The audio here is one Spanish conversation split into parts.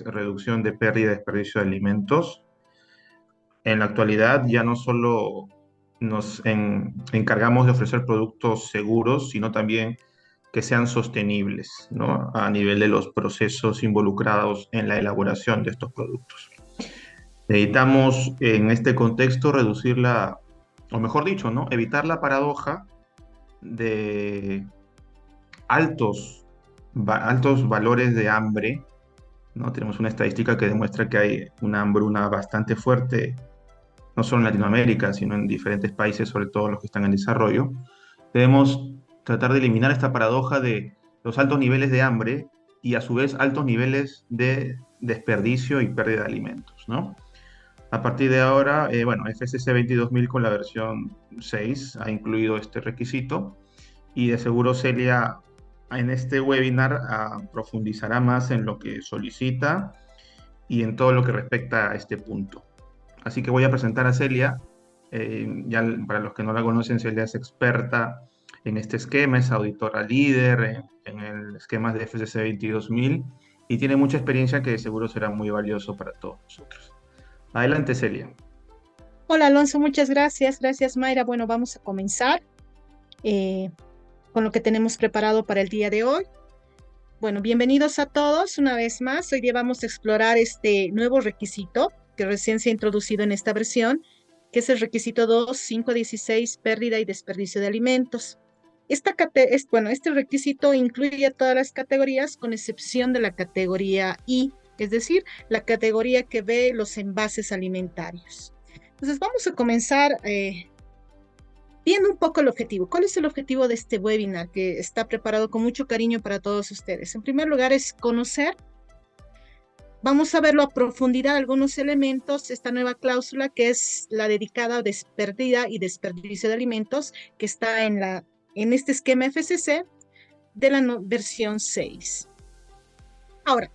reducción de pérdida y desperdicio de alimentos. En la actualidad ya no solo encargamos de ofrecer productos seguros, sino también que sean sostenibles, ¿no? A nivel de los procesos involucrados en la elaboración de estos productos. Necesitamos en este contexto reducir o mejor dicho, ¿no? Evitar la paradoja de altos valores de hambre, ¿no? Tenemos una estadística que demuestra que hay una hambruna bastante fuerte, no solo en Latinoamérica, sino en diferentes países, sobre todo los que están en desarrollo. Debemos tratar de eliminar esta paradoja de los altos niveles de hambre y a su vez altos niveles de desperdicio y pérdida de alimentos, ¿no? A partir de ahora, bueno, FCC 22000 con la versión 6 ha incluido este requisito y de seguro Celia en este webinar profundizará más en lo que solicita y en todo lo que respecta a este punto. Así que voy a presentar a Celia. Ya para los que no la conocen, Celia es experta en este esquema, es auditora líder en el esquema de FCC 22000 y tiene mucha experiencia que seguro será muy valioso para todos nosotros. Adelante, Celia. Hola Alonso, muchas gracias. Gracias Mayra. Bueno, vamos a comenzar eh, con lo que tenemos preparado para el día de hoy. Bueno, bienvenidos a todos una vez más. Hoy día vamos a explorar este nuevo requisito que recién se ha introducido en esta versión, que es el requisito 2.5.16, pérdida y desperdicio de alimentos. Este requisito incluye a todas las categorías con excepción de la categoría I, es decir, la categoría que ve los envases alimentarios. Entonces vamos a comenzar viendo un poco el objetivo. ¿Cuál es el objetivo de este webinar que está preparado con mucho cariño para todos ustedes? En primer lugar es conocer, vamos a verlo a profundidad algunos elementos, esta nueva cláusula que es la dedicada a pérdida y desperdicio de alimentos que está en este esquema FCC de la versión 6. Ahora,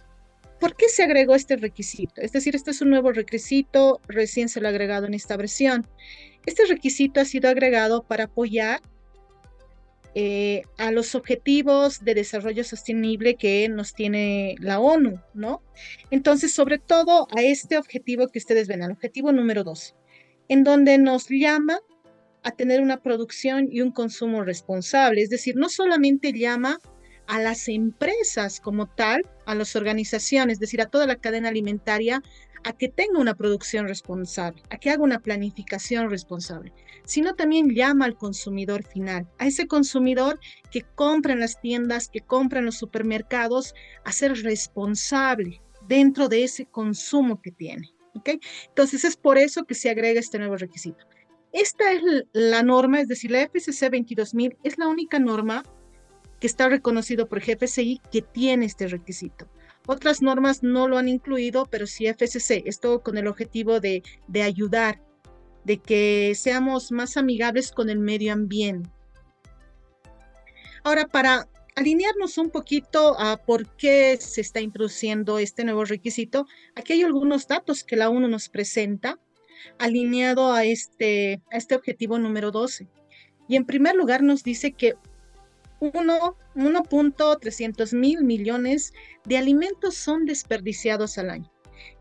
¿por qué se agregó este requisito? Es decir, este es un nuevo requisito, recién se lo ha agregado en esta versión. Este requisito ha sido agregado para apoyar a los objetivos de desarrollo sostenible que nos tiene la ONU, ¿no? Entonces, sobre todo a este objetivo que ustedes ven, al objetivo número 12, en donde nos llama a tener una producción y un consumo responsable. Es decir, no solamente llama a las empresas como tal, a las organizaciones, es decir, a toda la cadena alimentaria, a que tenga una producción responsable, a que haga una planificación responsable, sino también llama al consumidor final, a ese consumidor que compra en las tiendas, que compra en los supermercados, a ser responsable dentro de ese consumo que tiene. ¿Okay? Entonces es por eso que se agrega este nuevo requisito. Esta es la norma, es decir, la FCC 22000 es la única norma que está reconocido por GFCI que tiene este requisito. Otras normas no lo han incluido, pero sí FCC, esto con el objetivo de ayudar, de que seamos más amigables con el medio ambiente. Ahora, para alinearnos un poquito a por qué se está introduciendo este nuevo requisito, aquí hay algunos datos que la ONU nos presenta alineado a este objetivo número 12. Y en primer lugar nos dice que 1.300 mil millones de alimentos son desperdiciados al año.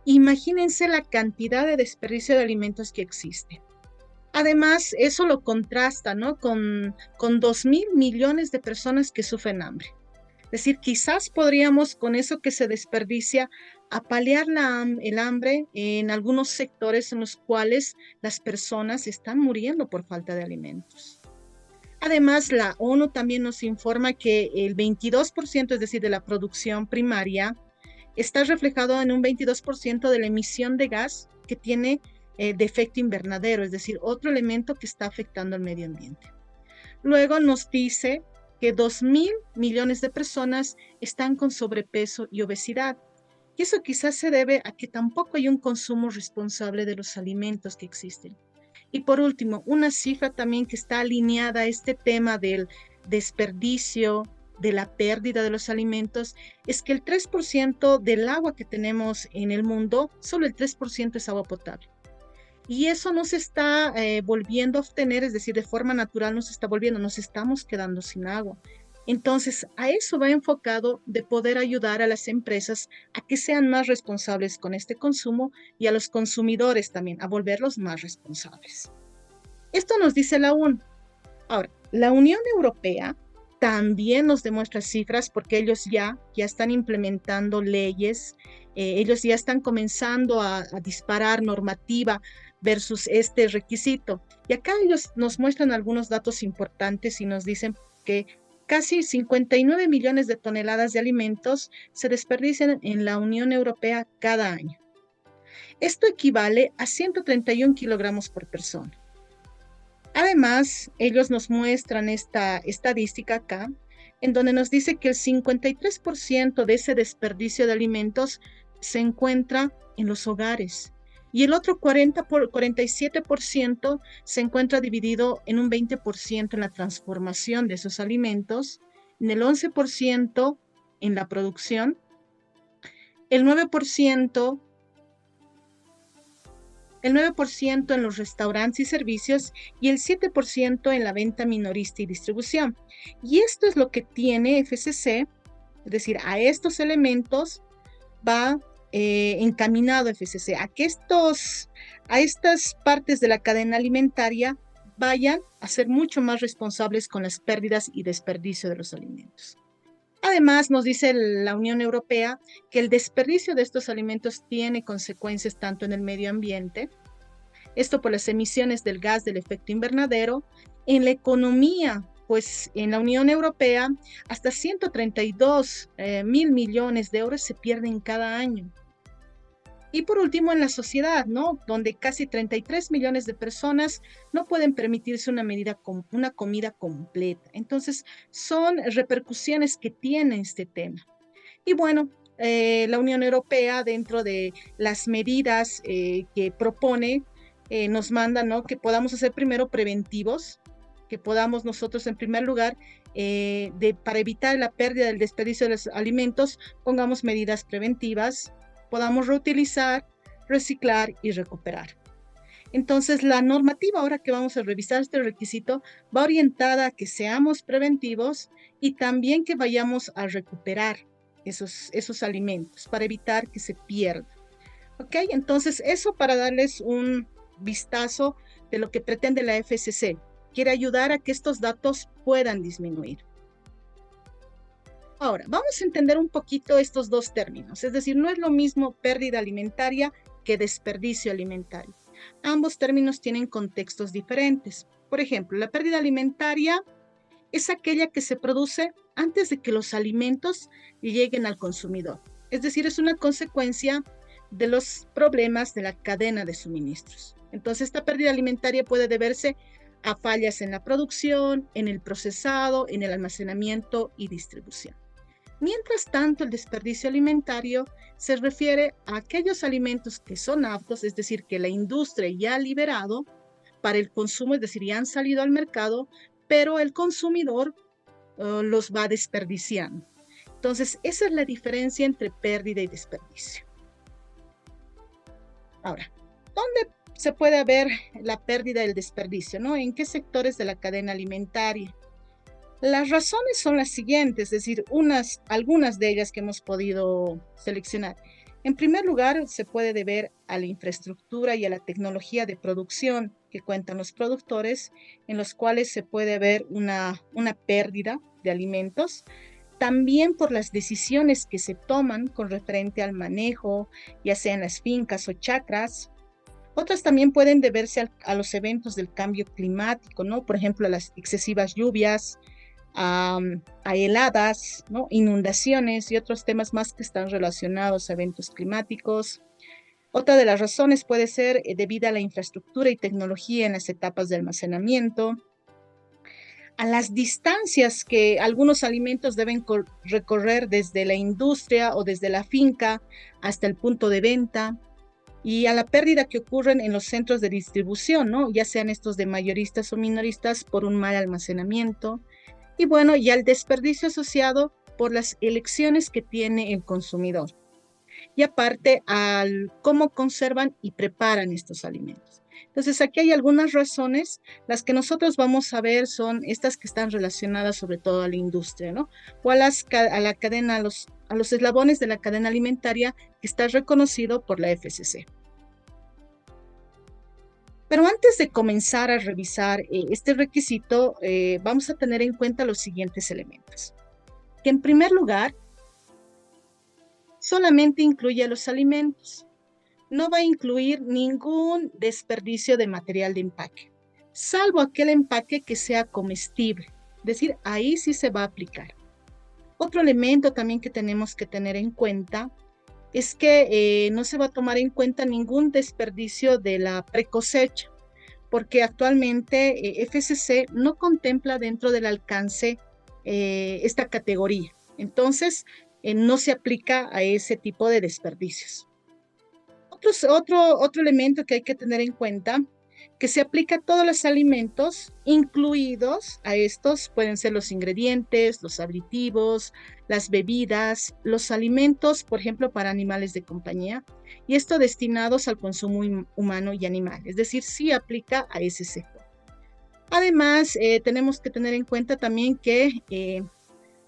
Imagínense la cantidad de desperdicio de alimentos que existe. Además, eso lo contrasta, ¿no? con 2.000 millones de personas que sufren hambre. Es decir, quizás podríamos con eso que se desperdicia a paliar el hambre en algunos sectores en los cuales las personas están muriendo por falta de alimentos. Además, la ONU también nos informa que el 22%, es decir, de la producción primaria, está reflejado en un 22% de la emisión de gas que tiene de efecto invernadero, es decir, otro elemento que está afectando al medio ambiente. Luego nos dice que 2.000 millones de personas están con sobrepeso y obesidad. Y eso quizás se debe a que tampoco hay un consumo responsable de los alimentos que existen. Y por último, una cifra también que está alineada a este tema del desperdicio, de la pérdida de los alimentos, es que el 3% del agua que tenemos en el mundo, solo el 3% es agua potable. Y eso no se está volviendo a obtener, es decir, de forma natural no se está volviendo, nos estamos quedando sin agua. Entonces, a eso va enfocado de poder ayudar a las empresas a que sean más responsables con este consumo y a los consumidores también, a volverlos más responsables. Esto nos dice la ONU. Ahora, la Unión Europea también nos demuestra cifras porque ellos ya están implementando leyes, ellos ya están comenzando a disparar normativa versus este requisito. Y acá ellos nos muestran algunos datos importantes y nos dicen que casi 59 millones de toneladas de alimentos se desperdician en la Unión Europea cada año. Esto equivale a 131 kilogramos por persona. Además, ellos nos muestran esta estadística acá, en donde nos dice que el 53% de ese desperdicio de alimentos se encuentra en los hogares y el otro 47% se encuentra dividido en un 20% en la transformación de esos alimentos, en el 11% en la producción, el 9% en los restaurantes y servicios y el 7% en la venta minorista y distribución. Y esto es lo que tiene FCC, es decir, a estos elementos va encaminado FCC, a que a estas partes de la cadena alimentaria vayan a ser mucho más responsables con las pérdidas y desperdicio de los alimentos. Además, nos dice la Unión Europea que el desperdicio de estos alimentos tiene consecuencias tanto en el medio ambiente, esto por las emisiones del gas del efecto invernadero, en la economía, pues en la Unión Europea hasta 132 mil millones de euros se pierden cada año. Y por último, en la sociedad, ¿no? Donde casi 33 millones de personas no pueden permitirse una comida completa. Entonces, son repercusiones que tiene este tema. Y bueno, la Unión Europea, dentro de las medidas que propone, nos manda, ¿no? Que podamos hacer primero preventivos, que podamos nosotros, en primer lugar, para evitar la pérdida del desperdicio de los alimentos, pongamos medidas preventivas, podamos reutilizar, reciclar y recuperar. Entonces, la normativa, ahora que vamos a revisar este requisito, va orientada a que seamos preventivos y también que vayamos a recuperar esos alimentos para evitar que se pierdan. ¿Ok? Entonces, eso para darles un vistazo de lo que pretende la FCC. Quiere ayudar a que estos datos puedan disminuir. Ahora, vamos a entender un poquito estos dos términos, es decir, no es lo mismo pérdida alimentaria que desperdicio alimentario. Ambos términos tienen contextos diferentes. Por ejemplo, la pérdida alimentaria es aquella que se produce antes de que los alimentos lleguen al consumidor. Es decir, es una consecuencia de los problemas de la cadena de suministros. Entonces, esta pérdida alimentaria puede deberse a fallas en la producción, en el procesado, en el almacenamiento y distribución. Mientras tanto, el desperdicio alimentario se refiere a aquellos alimentos que son aptos, es decir, que la industria ya ha liberado para el consumo, es decir, ya han salido al mercado, pero el consumidor los va desperdiciando. Entonces, esa es la diferencia entre pérdida y desperdicio. Ahora, ¿dónde se puede ver la pérdida y el desperdicio, ¿no? ¿En qué sectores de la cadena alimentaria? Las razones son las siguientes, es decir, algunas de ellas que hemos podido seleccionar. En primer lugar, se puede deber a la infraestructura y a la tecnología de producción que cuentan los productores, en los cuales se puede ver una pérdida de alimentos. También por las decisiones que se toman con referente al manejo, ya sea en las fincas o chacras. Otras también pueden deberse a los eventos del cambio climático, ¿no? Por ejemplo, a las excesivas lluvias, a heladas, ¿no? Inundaciones y otros temas más que están relacionados a eventos climáticos. Otra de las razones puede ser debida a la infraestructura y tecnología en las etapas de almacenamiento, a las distancias que algunos alimentos deben recorrer desde la industria o desde la finca hasta el punto de venta, y a la pérdida que ocurren en los centros de distribución, ¿no? Ya sean estos de mayoristas o minoristas por un mal almacenamiento. Y bueno, y al desperdicio asociado por las elecciones que tiene el consumidor. Y aparte, al cómo conservan y preparan estos alimentos. Entonces, aquí hay algunas razones. Las que nosotros vamos a ver son estas que están relacionadas sobre todo a la industria, ¿no? O a la cadena, a los eslabones de la cadena alimentaria que está reconocido por la FCC. Pero antes de comenzar a revisar este requisito, vamos a tener en cuenta los siguientes elementos. Que en primer lugar, solamente incluye los alimentos. No va a incluir ningún desperdicio de material de empaque, salvo aquel empaque que sea comestible. Es decir, ahí sí se va a aplicar. Otro elemento también que tenemos que tener en cuenta es que no se va a tomar en cuenta ningún desperdicio de la precosecha, porque actualmente FCC no contempla dentro del alcance esta categoría. Entonces, no se aplica a ese tipo de desperdicios. Otro elemento que hay que tener en cuenta, que se aplica a todos los alimentos, incluidos a estos, pueden ser los ingredientes, los aditivos, las bebidas, los alimentos, por ejemplo, para animales de compañía, y esto destinados al consumo humano y animal, es decir, sí aplica a ese sector. Además, tenemos que tener en cuenta también que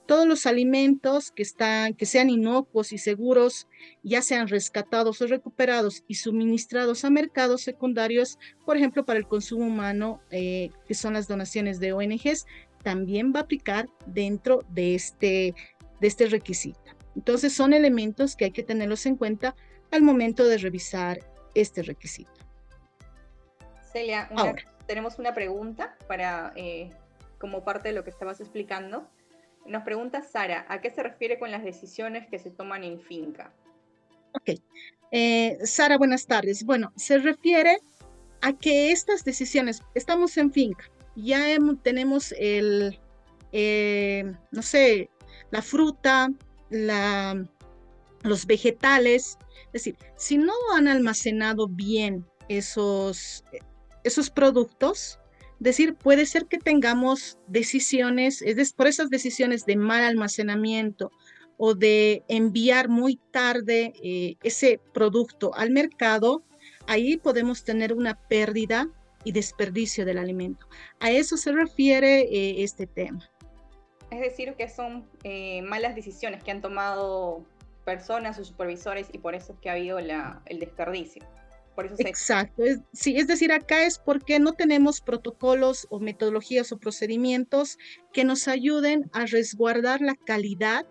todos los alimentos que sean inocuos y seguros, ya sean rescatados o recuperados y suministrados a mercados secundarios, por ejemplo, para el consumo humano, que son las donaciones de ONGs, también va a aplicar dentro de este requisito. Entonces, son elementos que hay que tenerlos en cuenta al momento de revisar este requisito. Celia, tenemos una pregunta como parte de lo que estabas explicando. Nos pregunta Sara, ¿a qué se refiere con las decisiones que se toman en finca? Ok. Sara, buenas tardes. Bueno, se refiere a que estas decisiones, estamos en finca, ya tenemos no sé, la fruta, los vegetales, es decir, si no han almacenado bien esos productos, es decir, puede ser que tengamos decisiones, por esas decisiones de mal almacenamiento o de enviar muy tarde ese producto al mercado, ahí podemos tener una pérdida y desperdicio del alimento. A eso se refiere este tema. Es decir, que son malas decisiones que han tomado personas o supervisores y por eso es que ha habido el desperdicio. Por eso Exacto, sí, es decir, acá es porque no tenemos protocolos o metodologías o procedimientos que nos ayuden a resguardar la calidad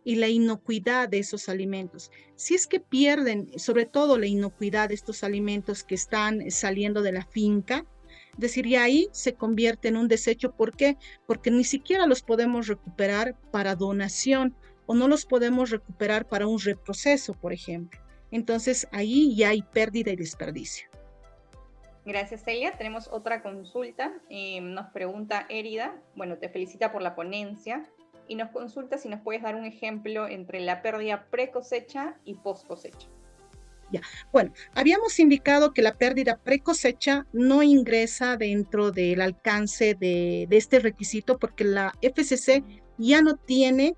y la inocuidad de esos alimentos. Si es que pierden, sobre todo la inocuidad de estos alimentos que están saliendo de la finca, es decir, y ahí se convierte en un desecho. ¿Por qué? Porque ni siquiera los podemos recuperar para donación o no los podemos recuperar para un reproceso, por ejemplo. Entonces, ahí ya hay pérdida y desperdicio. Gracias, Celia. Tenemos otra consulta. Nos pregunta Érida, bueno, te felicita por la ponencia y nos consulta si nos puedes dar un ejemplo entre la pérdida pre-cosecha y post-cosecha. Ya, bueno, habíamos indicado que la pérdida pre-cosecha no ingresa dentro del alcance de este requisito porque la FCC ya no tiene,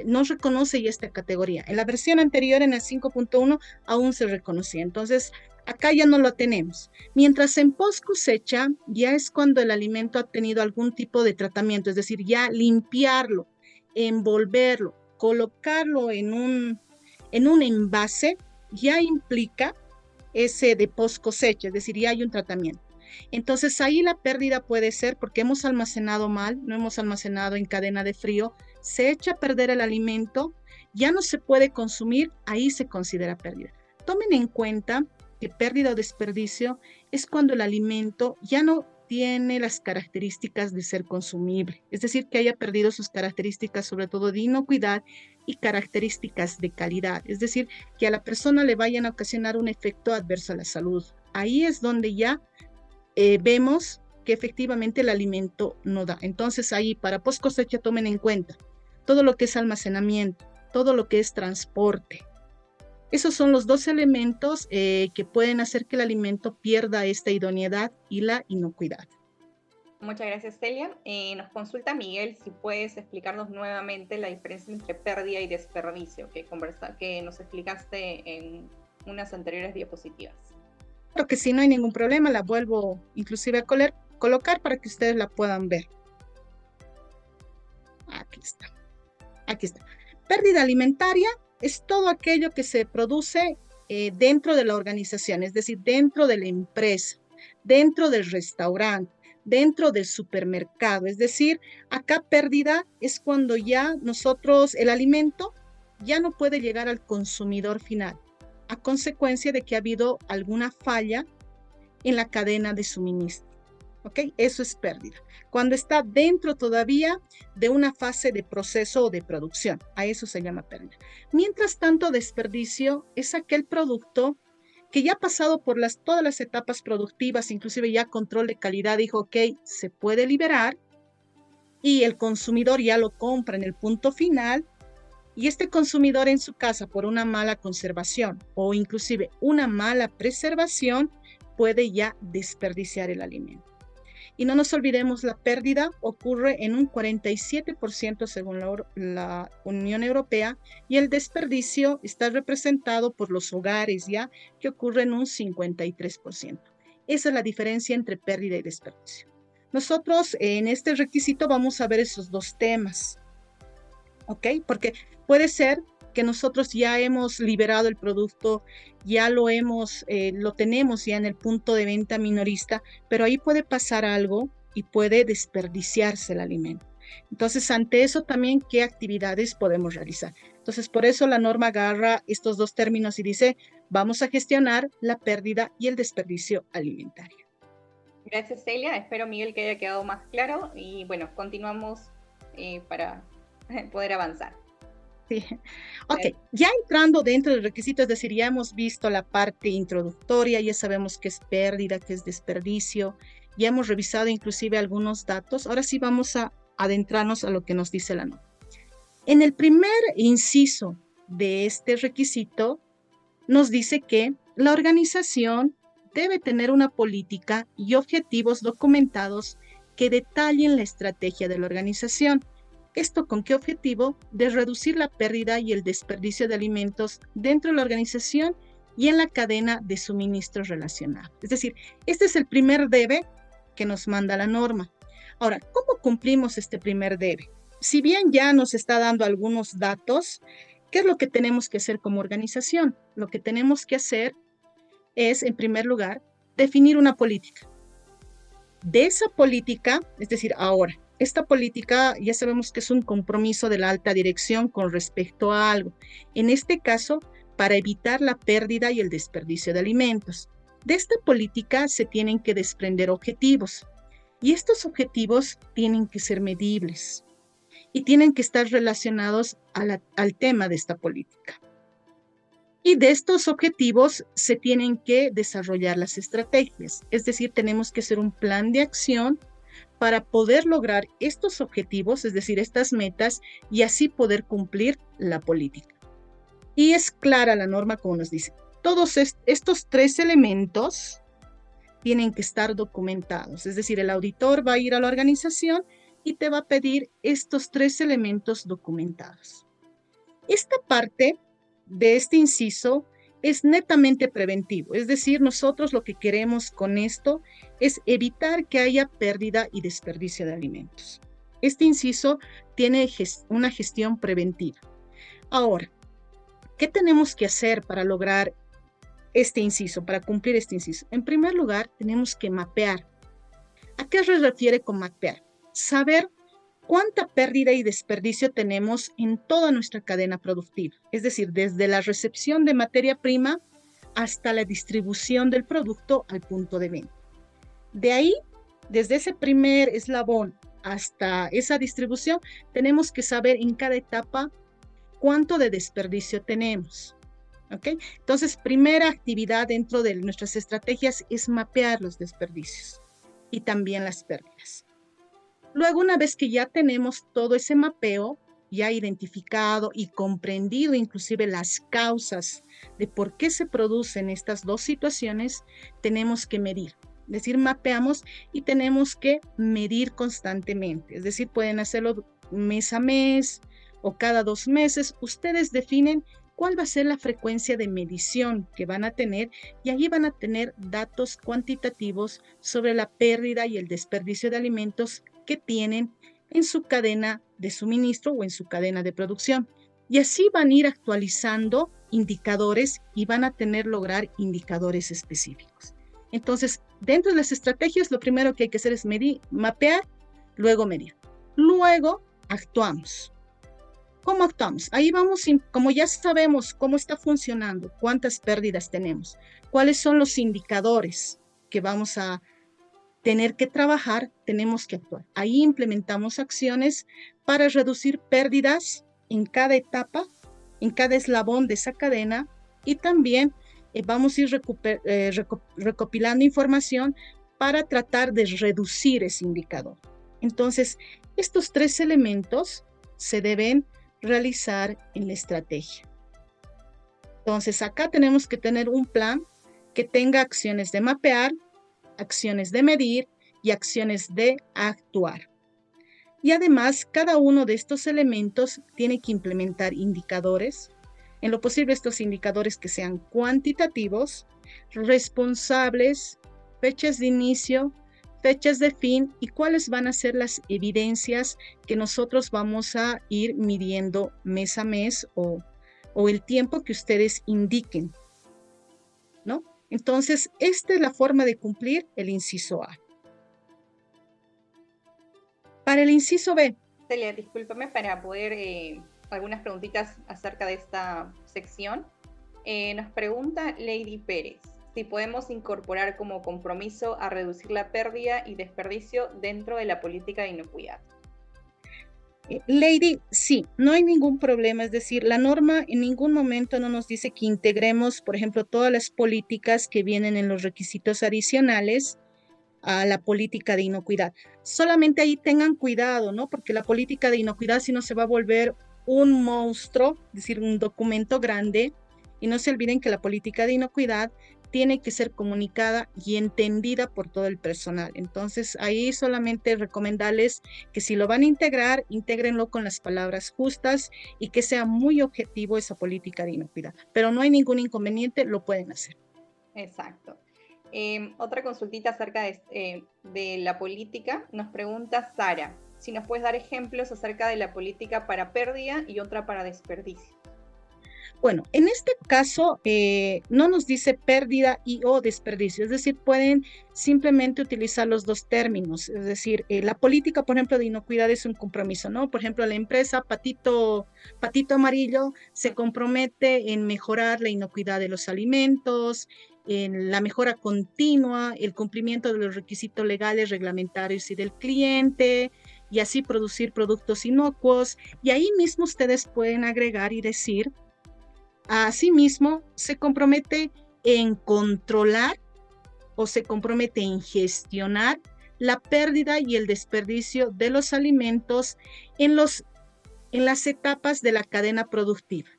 no reconoce ya esta categoría. En la versión anterior, en el 5.1, aún se reconocía. Entonces, acá ya no lo tenemos. Mientras en post cosecha ya es cuando el alimento ha tenido algún tipo de tratamiento, es decir, ya limpiarlo, envolverlo, colocarlo en un envase, ya implica ese de post cosecha, es decir, ya hay un tratamiento. Entonces ahí la pérdida puede ser porque hemos almacenado mal, no hemos almacenado en cadena de frío, se echa a perder el alimento, ya no se puede consumir, ahí se considera pérdida. Tomen en cuenta que pérdida o desperdicio es cuando el alimento ya no tiene las características de ser consumible, es decir, que haya perdido sus características, sobre todo de inocuidad y características de calidad, es decir, que a la persona le vayan a ocasionar un efecto adverso a la salud. Ahí es donde ya vemos que efectivamente el alimento no da. Entonces ahí para post cosecha tomen en cuenta todo lo que es almacenamiento, todo lo que es transporte. Esos son los dos elementos que pueden hacer que el alimento pierda esta idoneidad y la inocuidad. Muchas gracias, Celia. Nos consulta Miguel si puedes explicarnos nuevamente la diferencia entre pérdida y desperdicio que nos explicaste en unas anteriores diapositivas. que sí, no hay ningún problema, la vuelvo inclusive a colocar para que ustedes la puedan ver. Aquí está. Aquí está. Pérdida alimentaria es todo aquello que se produce dentro de la organización, es decir, dentro de la empresa, dentro del restaurante, dentro del supermercado. Es decir, acá pérdida es cuando ya nosotros, el alimento ya no puede llegar al consumidor final, a consecuencia de que ha habido alguna falla en la cadena de suministro. ¿Ok? Eso es pérdida. Cuando está dentro todavía de una fase de proceso o de producción, a eso se llama pérdida. Mientras tanto, desperdicio es aquel producto que ya ha pasado por todas las etapas productivas, inclusive ya control de calidad, dijo, ok, se puede liberar y el consumidor ya lo compra en el punto final, y este consumidor en su casa por una mala conservación o inclusive una mala preservación puede ya desperdiciar el alimento. Y no nos olvidemos, la pérdida ocurre en un 47% según la Unión Europea, y el desperdicio está representado por los hogares ya, que ocurre en un 53%. Esa es la diferencia entre pérdida y desperdicio. Nosotros en este requisito vamos a ver esos dos temas, ¿ok? Porque puede ser que nosotros ya hemos liberado el producto, ya lo tenemos ya en el punto de venta minorista, pero ahí puede pasar algo y puede desperdiciarse el alimento. Entonces, ante eso también, ¿qué actividades podemos realizar? Entonces, por eso la norma agarra estos dos términos y dice, vamos a gestionar la pérdida y el desperdicio alimentario. Gracias, Celia. Espero, Miguel, que haya quedado más claro y bueno, continuamos para poder avanzar. Sí. Ok, ya entrando dentro del requisito, es decir, ya hemos visto la parte introductoria, ya sabemos qué es pérdida, qué es desperdicio, ya hemos revisado inclusive algunos datos. Ahora sí vamos a adentrarnos a lo que nos dice la norma. En el primer inciso de este requisito nos dice que la organización debe tener una política y objetivos documentados que detallen la estrategia de la organización. ¿Esto con qué objetivo? De reducir la pérdida y el desperdicio de alimentos dentro de la organización y en la cadena de suministros relacionados. Es decir, este es el primer debe que nos manda la norma. Ahora, ¿cómo cumplimos este primer debe? Si bien ya nos está dando algunos datos, ¿qué es lo que tenemos que hacer como organización? Lo que tenemos que hacer es, en primer lugar, definir una política. De esa política, es decir, ahora, esta política ya sabemos que es un compromiso de la alta dirección con respecto a algo. En este caso, para evitar la pérdida y el desperdicio de alimentos. De esta política se tienen que desprender objetivos, y estos objetivos tienen que ser medibles y tienen que estar relacionados al tema de esta política. Y de estos objetivos se tienen que desarrollar las estrategias, es decir, tenemos que hacer un plan de acción para poder lograr estos objetivos, es decir, estas metas, y así poder cumplir la política. Y es clara la norma como nos dice, todos estos tres elementos tienen que estar documentados, es decir, el auditor va a ir a la organización y te va a pedir estos tres elementos documentados. Esta parte de este inciso es netamente preventivo, es decir, nosotros lo que queremos con esto es evitar que haya pérdida y desperdicio de alimentos. Este inciso tiene una gestión preventiva. Ahora, ¿qué tenemos que hacer para lograr este inciso, para cumplir este inciso? En primer lugar, tenemos que mapear. ¿A qué se refiere con mapear? Saber cuánta pérdida y desperdicio tenemos en toda nuestra cadena productiva, es decir, desde la recepción de materia prima hasta la distribución del producto al punto de venta. De ahí, desde ese primer eslabón hasta esa distribución, tenemos que saber en cada etapa cuánto de desperdicio tenemos. ¿Okay? Entonces, primera actividad dentro de nuestras estrategias es mapear los desperdicios y también las pérdidas. Luego, una vez que ya tenemos todo ese mapeo, ya identificado y comprendido inclusive las causas de por qué se producen estas dos situaciones, tenemos que medir. Es decir, mapeamos y tenemos que medir constantemente. Es decir, pueden hacerlo mes a mes o cada 2 meses. Ustedes definen cuál va a ser la frecuencia de medición que van a tener, y allí van a tener datos cuantitativos sobre la pérdida y el desperdicio de alimentos que tienen en su cadena de suministro o en su cadena de producción. Y así van a ir actualizando indicadores y van a lograr indicadores específicos. Entonces, dentro de las estrategias, lo primero que hay que hacer es mapear, luego medir. Luego, actuamos. ¿Cómo actuamos? Ahí vamos, como ya sabemos cómo está funcionando, cuántas pérdidas tenemos, cuáles son los indicadores que vamos a tener que trabajar, tenemos que actuar. Ahí implementamos acciones para reducir pérdidas en cada etapa, en cada eslabón de esa cadena, y también vamos a ir recopilando información para tratar de reducir ese indicador. Entonces, estos 3 elementos se deben realizar en la estrategia. Entonces, acá tenemos que tener un plan que tenga acciones de mapear, acciones de medir y acciones de actuar. Y además, cada uno de estos elementos tiene que implementar indicadores, en lo posible estos indicadores que sean cuantitativos, responsables, fechas de inicio, fechas de fin y cuáles van a ser las evidencias que nosotros vamos a ir midiendo mes a mes o el tiempo que ustedes indiquen, ¿no? Entonces, esta es la forma de cumplir el inciso A. Para el inciso B. Celia, discúlpame para poder algunas preguntitas acerca de esta sección. Nos pregunta Lady Pérez si podemos incorporar como compromiso a reducir la pérdida y desperdicio dentro de la política de inocuidad. Lady, sí, no hay ningún problema, es decir, la norma en ningún momento no nos dice que integremos, por ejemplo, todas las políticas que vienen en los requisitos adicionales a la política de inocuidad. Solamente ahí tengan cuidado, ¿no? Porque la política de inocuidad si no se va a volver un monstruo, es decir, un documento grande, y no se olviden que la política de inocuidad tiene que ser comunicada y entendida por todo el personal. Entonces, ahí solamente recomendarles que si lo van a integrar, intégrenlo con las palabras justas y que sea muy objetivo esa política de inocuidad. Pero no hay ningún inconveniente, lo pueden hacer. Exacto. Otra consultita acerca de la política. Nos pregunta Sara, si nos puedes dar ejemplos acerca de la política para pérdida y otra para desperdicio. Bueno, en este caso no nos dice pérdida y o desperdicio, es decir, pueden simplemente utilizar los dos términos, es decir, la política, por ejemplo, de inocuidad es un compromiso, ¿no? Por ejemplo, la empresa Patito Amarillo se compromete en mejorar la inocuidad de los alimentos, en la mejora continua, el cumplimiento de los requisitos legales, reglamentarios y del cliente, y así producir productos inocuos, y ahí mismo ustedes pueden agregar y decir, asimismo, se compromete en controlar o se compromete en gestionar la pérdida y el desperdicio de los alimentos en las etapas de la cadena productiva.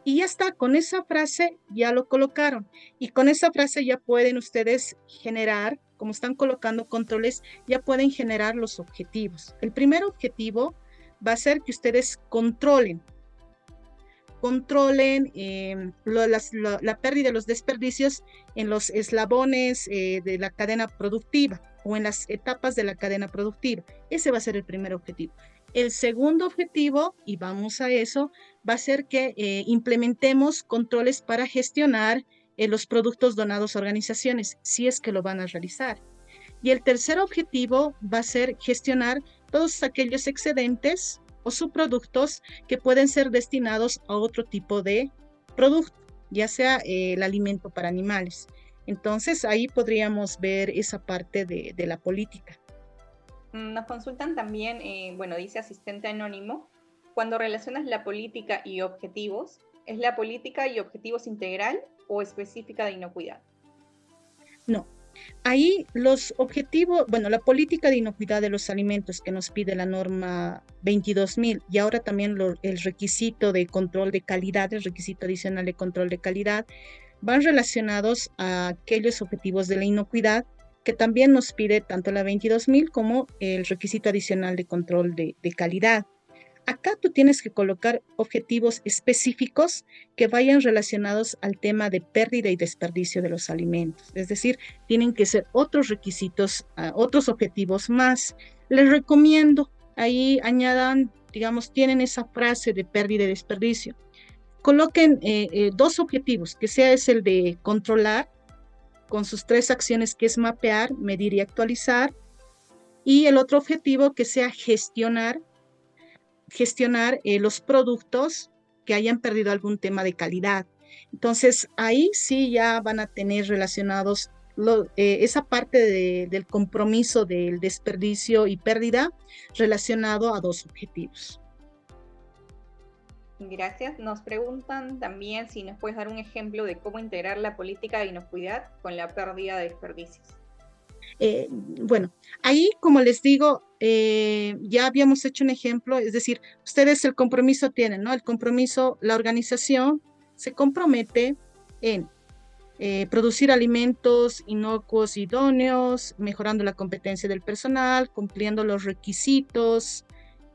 Y ya está, con esa frase ya lo colocaron. Y con esa frase ya pueden ustedes generar, como están colocando controles, ya pueden generar los objetivos. El primer objetivo va a ser que ustedes controlen la pérdida de los desperdicios en los eslabones de la cadena productiva o en las etapas de la cadena productiva. Ese va a ser el primer objetivo. El segundo objetivo, y vamos a eso, va a ser que implementemos controles para gestionar los productos donados a organizaciones, si es que lo van a realizar. Y el tercer objetivo va a ser gestionar todos aquellos excedentes o subproductos que pueden ser destinados a otro tipo de producto, ya sea el alimento para animales. Entonces, ahí podríamos ver esa parte de la política. Nos consultan también, bueno, dice asistente anónimo, cuando relacionas la política y objetivos, ¿es la política y objetivos integral o específica de inocuidad? No. Ahí los objetivos, bueno, la política de inocuidad de los alimentos que nos pide la norma 22.000 y ahora también el requisito de control de calidad, el requisito adicional de control de calidad, van relacionados a aquellos objetivos de la inocuidad que también nos pide tanto la 22.000 como el requisito adicional de control de calidad. Acá tú tienes que colocar objetivos específicos que vayan relacionados al tema de pérdida y desperdicio de los alimentos. Es decir, tienen que ser otros requisitos, otros objetivos más. Les recomiendo, ahí añadan, digamos, tienen esa frase de pérdida y desperdicio. Coloquen dos objetivos, que sea es el de controlar con sus tres acciones, que es mapear, medir y actualizar, y el otro objetivo que sea gestionar los productos que hayan perdido algún tema de calidad. Entonces, ahí sí ya van a tener relacionados esa parte del compromiso del desperdicio y pérdida relacionado a dos objetivos. Gracias. Nos preguntan también si nos puedes dar un ejemplo de cómo integrar la política de inocuidad con la pérdida de desperdicios. Bueno, ahí, como les digo, ya habíamos hecho un ejemplo, es decir, ustedes el compromiso tienen, ¿no? El compromiso, la organización se compromete en producir alimentos inocuos, idóneos, mejorando la competencia del personal, cumpliendo los requisitos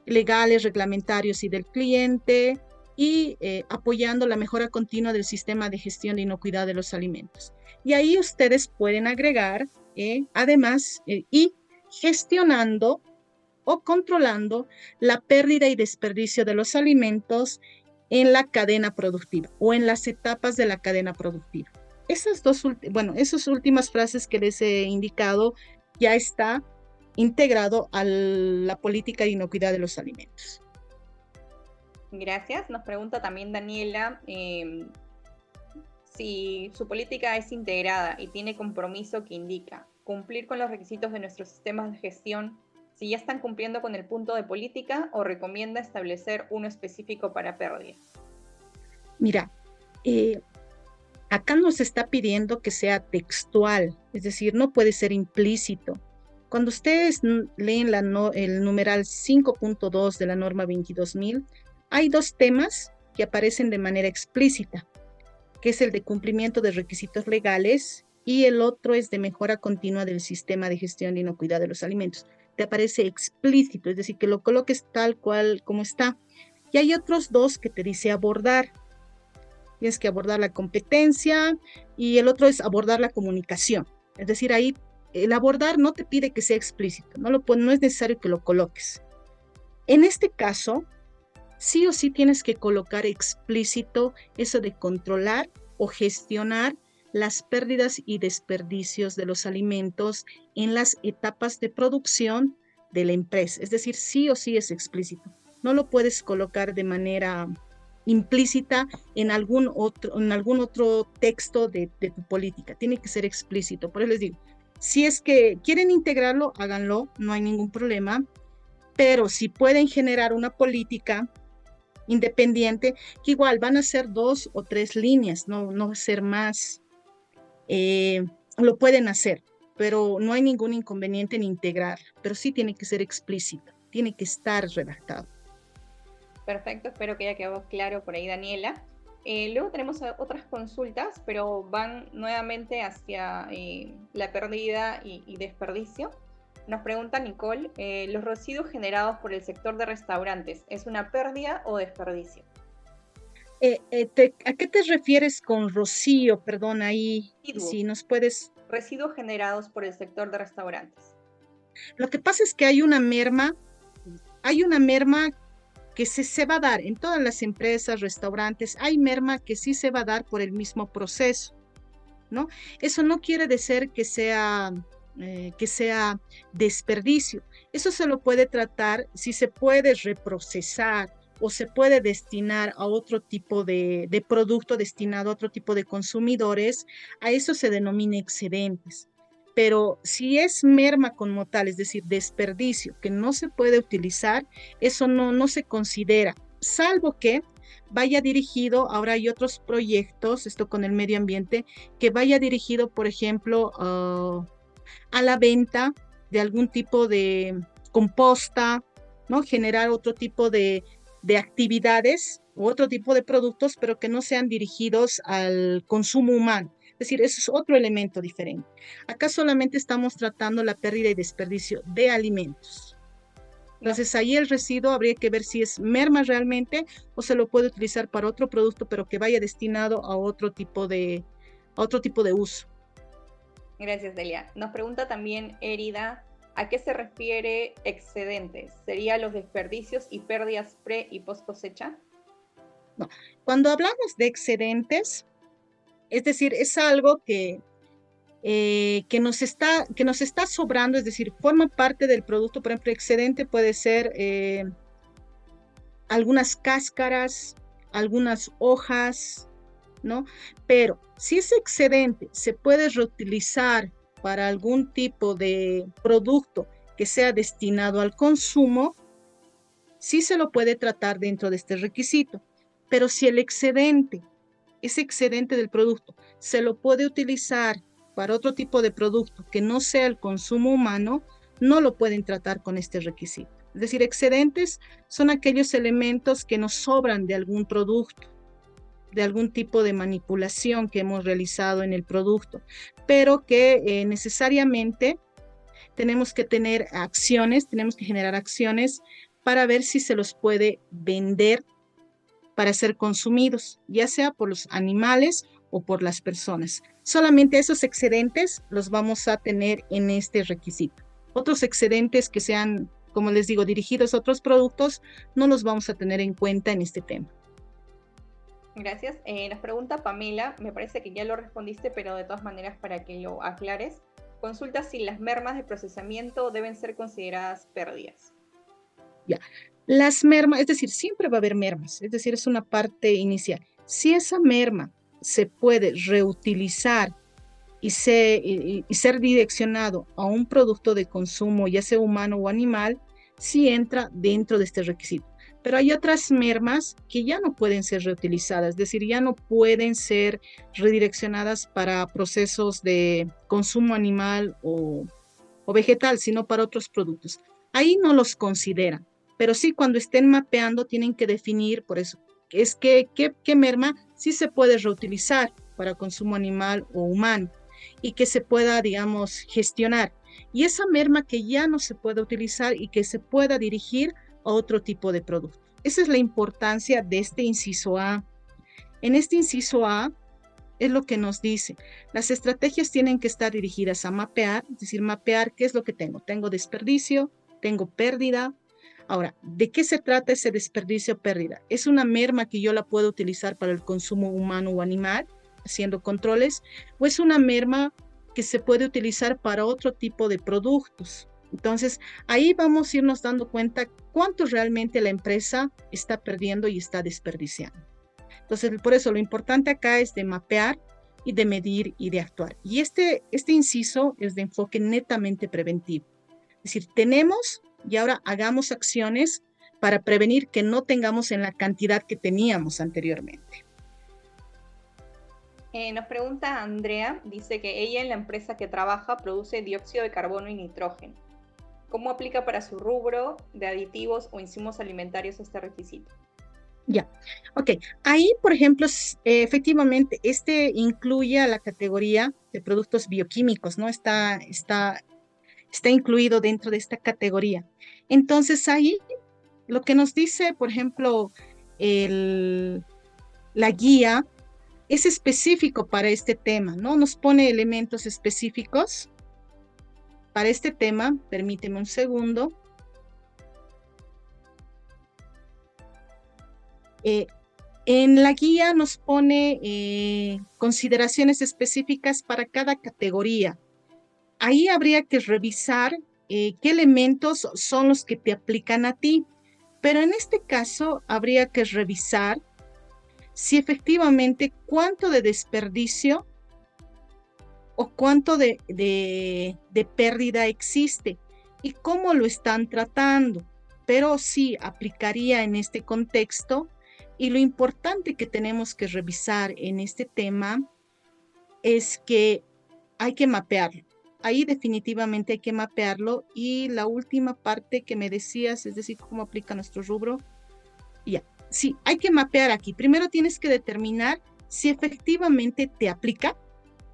legales, reglamentarios y del cliente, y apoyando la mejora continua del sistema de gestión de inocuidad de los alimentos. Y ahí ustedes pueden agregar, además, y gestionando o controlando la pérdida y desperdicio de los alimentos en la cadena productiva o en las etapas de la cadena productiva. Esas últimas frases que les he indicado ya está integrado a la política de inocuidad de los alimentos. Gracias. Nos pregunta también Daniela si su política es integrada y tiene compromiso que indica cumplir con los requisitos de nuestros sistemas de gestión, si ya están cumpliendo con el punto de política o recomienda establecer uno específico para pérdidas. Mira, acá nos está pidiendo que sea textual, es decir, no puede ser implícito. Cuando ustedes leen el numeral 5.2 de la norma 22.000, hay dos temas que aparecen de manera explícita, que es el de cumplimiento de requisitos legales y el otro es de mejora continua del sistema de gestión de inocuidad de los alimentos. Te aparece explícito, es decir, que lo coloques tal cual como está. Y hay otros dos que te dice abordar. Tienes que abordar la competencia y el otro es abordar la comunicación. Es decir, ahí el abordar no te pide que sea explícito, no es necesario que lo coloques. En este caso, sí o sí tienes que colocar explícito eso de controlar o gestionar las pérdidas y desperdicios de los alimentos en las etapas de producción de la empresa. Es decir, sí o sí es explícito. No lo puedes colocar de manera implícita en algún otro texto de tu política. Tiene que ser explícito. Por eso les digo, si es que quieren integrarlo, háganlo, no hay ningún problema. Pero si pueden generar una política independiente, que igual van a ser 2 o 3 líneas, no va a ser más, lo pueden hacer, pero no hay ningún inconveniente en integrar, pero sí tiene que ser explícito, tiene que estar redactado. Perfecto, espero que haya quedado claro por ahí, Daniela. Luego tenemos otras consultas, pero van nuevamente hacia la pérdida y desperdicio. Nos pregunta Nicole, ¿los residuos generados por el sector de restaurantes es una pérdida o desperdicio? ¿A qué te refieres con rocío? Perdón, ahí, Residuos. si nos puedes... Residuos generados por el sector de restaurantes. Lo que pasa es que hay una merma que se va a dar en todas las empresas, restaurantes, hay merma que sí se va a dar por el mismo proceso, ¿no? Eso no quiere decir que sea desperdicio. Eso se lo puede tratar si se puede reprocesar o se puede destinar a otro tipo de producto destinado a otro tipo de consumidores, a eso se denomina excedentes. Pero si es merma como tal, es decir, desperdicio que no se puede utilizar, eso no se considera, salvo que vaya dirigido, ahora hay otros proyectos, esto con el medio ambiente, que vaya dirigido, por ejemplo, a la venta de algún tipo de composta, ¿no? Generar otro tipo de actividades u otro tipo de productos, pero que no sean dirigidos al consumo humano. Es decir, eso es otro elemento diferente. Acá solamente estamos tratando la pérdida y desperdicio de alimentos. Entonces ahí el residuo habría que ver si es merma realmente o se lo puede utilizar para otro producto, pero que vaya destinado a otro tipo de uso. Gracias, Delia. Nos pregunta también Érida, ¿a qué se refiere excedentes? ¿Sería los desperdicios y pérdidas pre y post cosecha? No. Cuando hablamos de excedentes, es decir, es algo que nos está sobrando, es decir, forma parte del producto. Por ejemplo, excedente puede ser algunas cáscaras, algunas hojas, ¿no? Pero si ese excedente se puede reutilizar para algún tipo de producto que sea destinado al consumo, sí se lo puede tratar dentro de este requisito. Pero si el excedente, ese excedente del producto, se lo puede utilizar para otro tipo de producto que no sea el consumo humano, no lo pueden tratar con este requisito. Es decir, excedentes son aquellos elementos que nos sobran de algún producto, de algún tipo de manipulación que hemos realizado en el producto, pero que necesariamente tenemos que tener acciones, tenemos que generar acciones para ver si se los puede vender para ser consumidos, ya sea por los animales o por las personas. Solamente esos excedentes los vamos a tener en este requisito. Otros excedentes que sean, como les digo, dirigidos a otros productos, no los vamos a tener en cuenta en este tema. Gracias. Nos pregunta Pamela, me parece que ya lo respondiste, pero de todas maneras para que lo aclares, consulta si las mermas de procesamiento deben ser consideradas pérdidas. Ya. Las mermas, es decir, siempre va a haber mermas, es decir, es una parte inicial. Si esa merma se puede reutilizar y ser direccionado a un producto de consumo, ya sea humano o animal, sí entra dentro de este requisito. Pero hay otras mermas que ya no pueden ser reutilizadas, es decir, ya no pueden ser redireccionadas para procesos de consumo animal o vegetal, sino para otros productos. Ahí no los consideran, pero sí cuando estén mapeando tienen que definir, por eso, es que qué merma sí se puede reutilizar para consumo animal o humano y que se pueda, digamos, gestionar. Y esa merma que ya no se pueda utilizar y que se pueda dirigir a otro tipo de producto. Esa es la importancia de este inciso A. En este inciso A es lo que nos dice. Las estrategias tienen que estar dirigidas a mapear, es decir, mapear qué es lo que tengo. Tengo desperdicio, tengo pérdida. Ahora, ¿de qué se trata ese desperdicio o pérdida? ¿Es una merma que yo la puedo utilizar para el consumo humano o animal, haciendo controles? ¿O es una merma que se puede utilizar para otro tipo de productos? Entonces, ahí vamos a irnos dando cuenta cuánto realmente la empresa está perdiendo y está desperdiciando. Entonces, por eso lo importante acá es de mapear y de medir y de actuar. Y este inciso es de enfoque netamente preventivo. Es decir, tenemos y ahora hagamos acciones para prevenir que no tengamos en la cantidad que teníamos anteriormente. Nos pregunta Andrea, dice que ella en la empresa que trabaja produce dióxido de carbono y nitrógeno. ¿Cómo aplica para su rubro de aditivos o insumos alimentarios este requisito? Ya, ok. Ahí, por ejemplo, efectivamente, incluye a la categoría de productos bioquímicos, ¿no? Está incluido dentro de esta categoría. Entonces, ahí lo que nos dice, por ejemplo, la guía es específico para este tema, ¿no? Nos pone elementos específicos para este tema. Permíteme un segundo. En la guía nos pone consideraciones específicas para cada categoría. Ahí habría que revisar qué elementos son los que te aplican a ti, pero en este caso habría que revisar si efectivamente cuánto de desperdicio o cuánto de pérdida existe y cómo lo están tratando, pero sí aplicaría en este contexto. Y lo importante que tenemos que revisar en este tema es que hay que mapearlo. Ahí definitivamente hay que mapearlo. Y la última parte que me decías, es decir, cómo aplica nuestro rubro. Ya, sí, hay que mapear aquí. Primero tienes que determinar si efectivamente te aplica,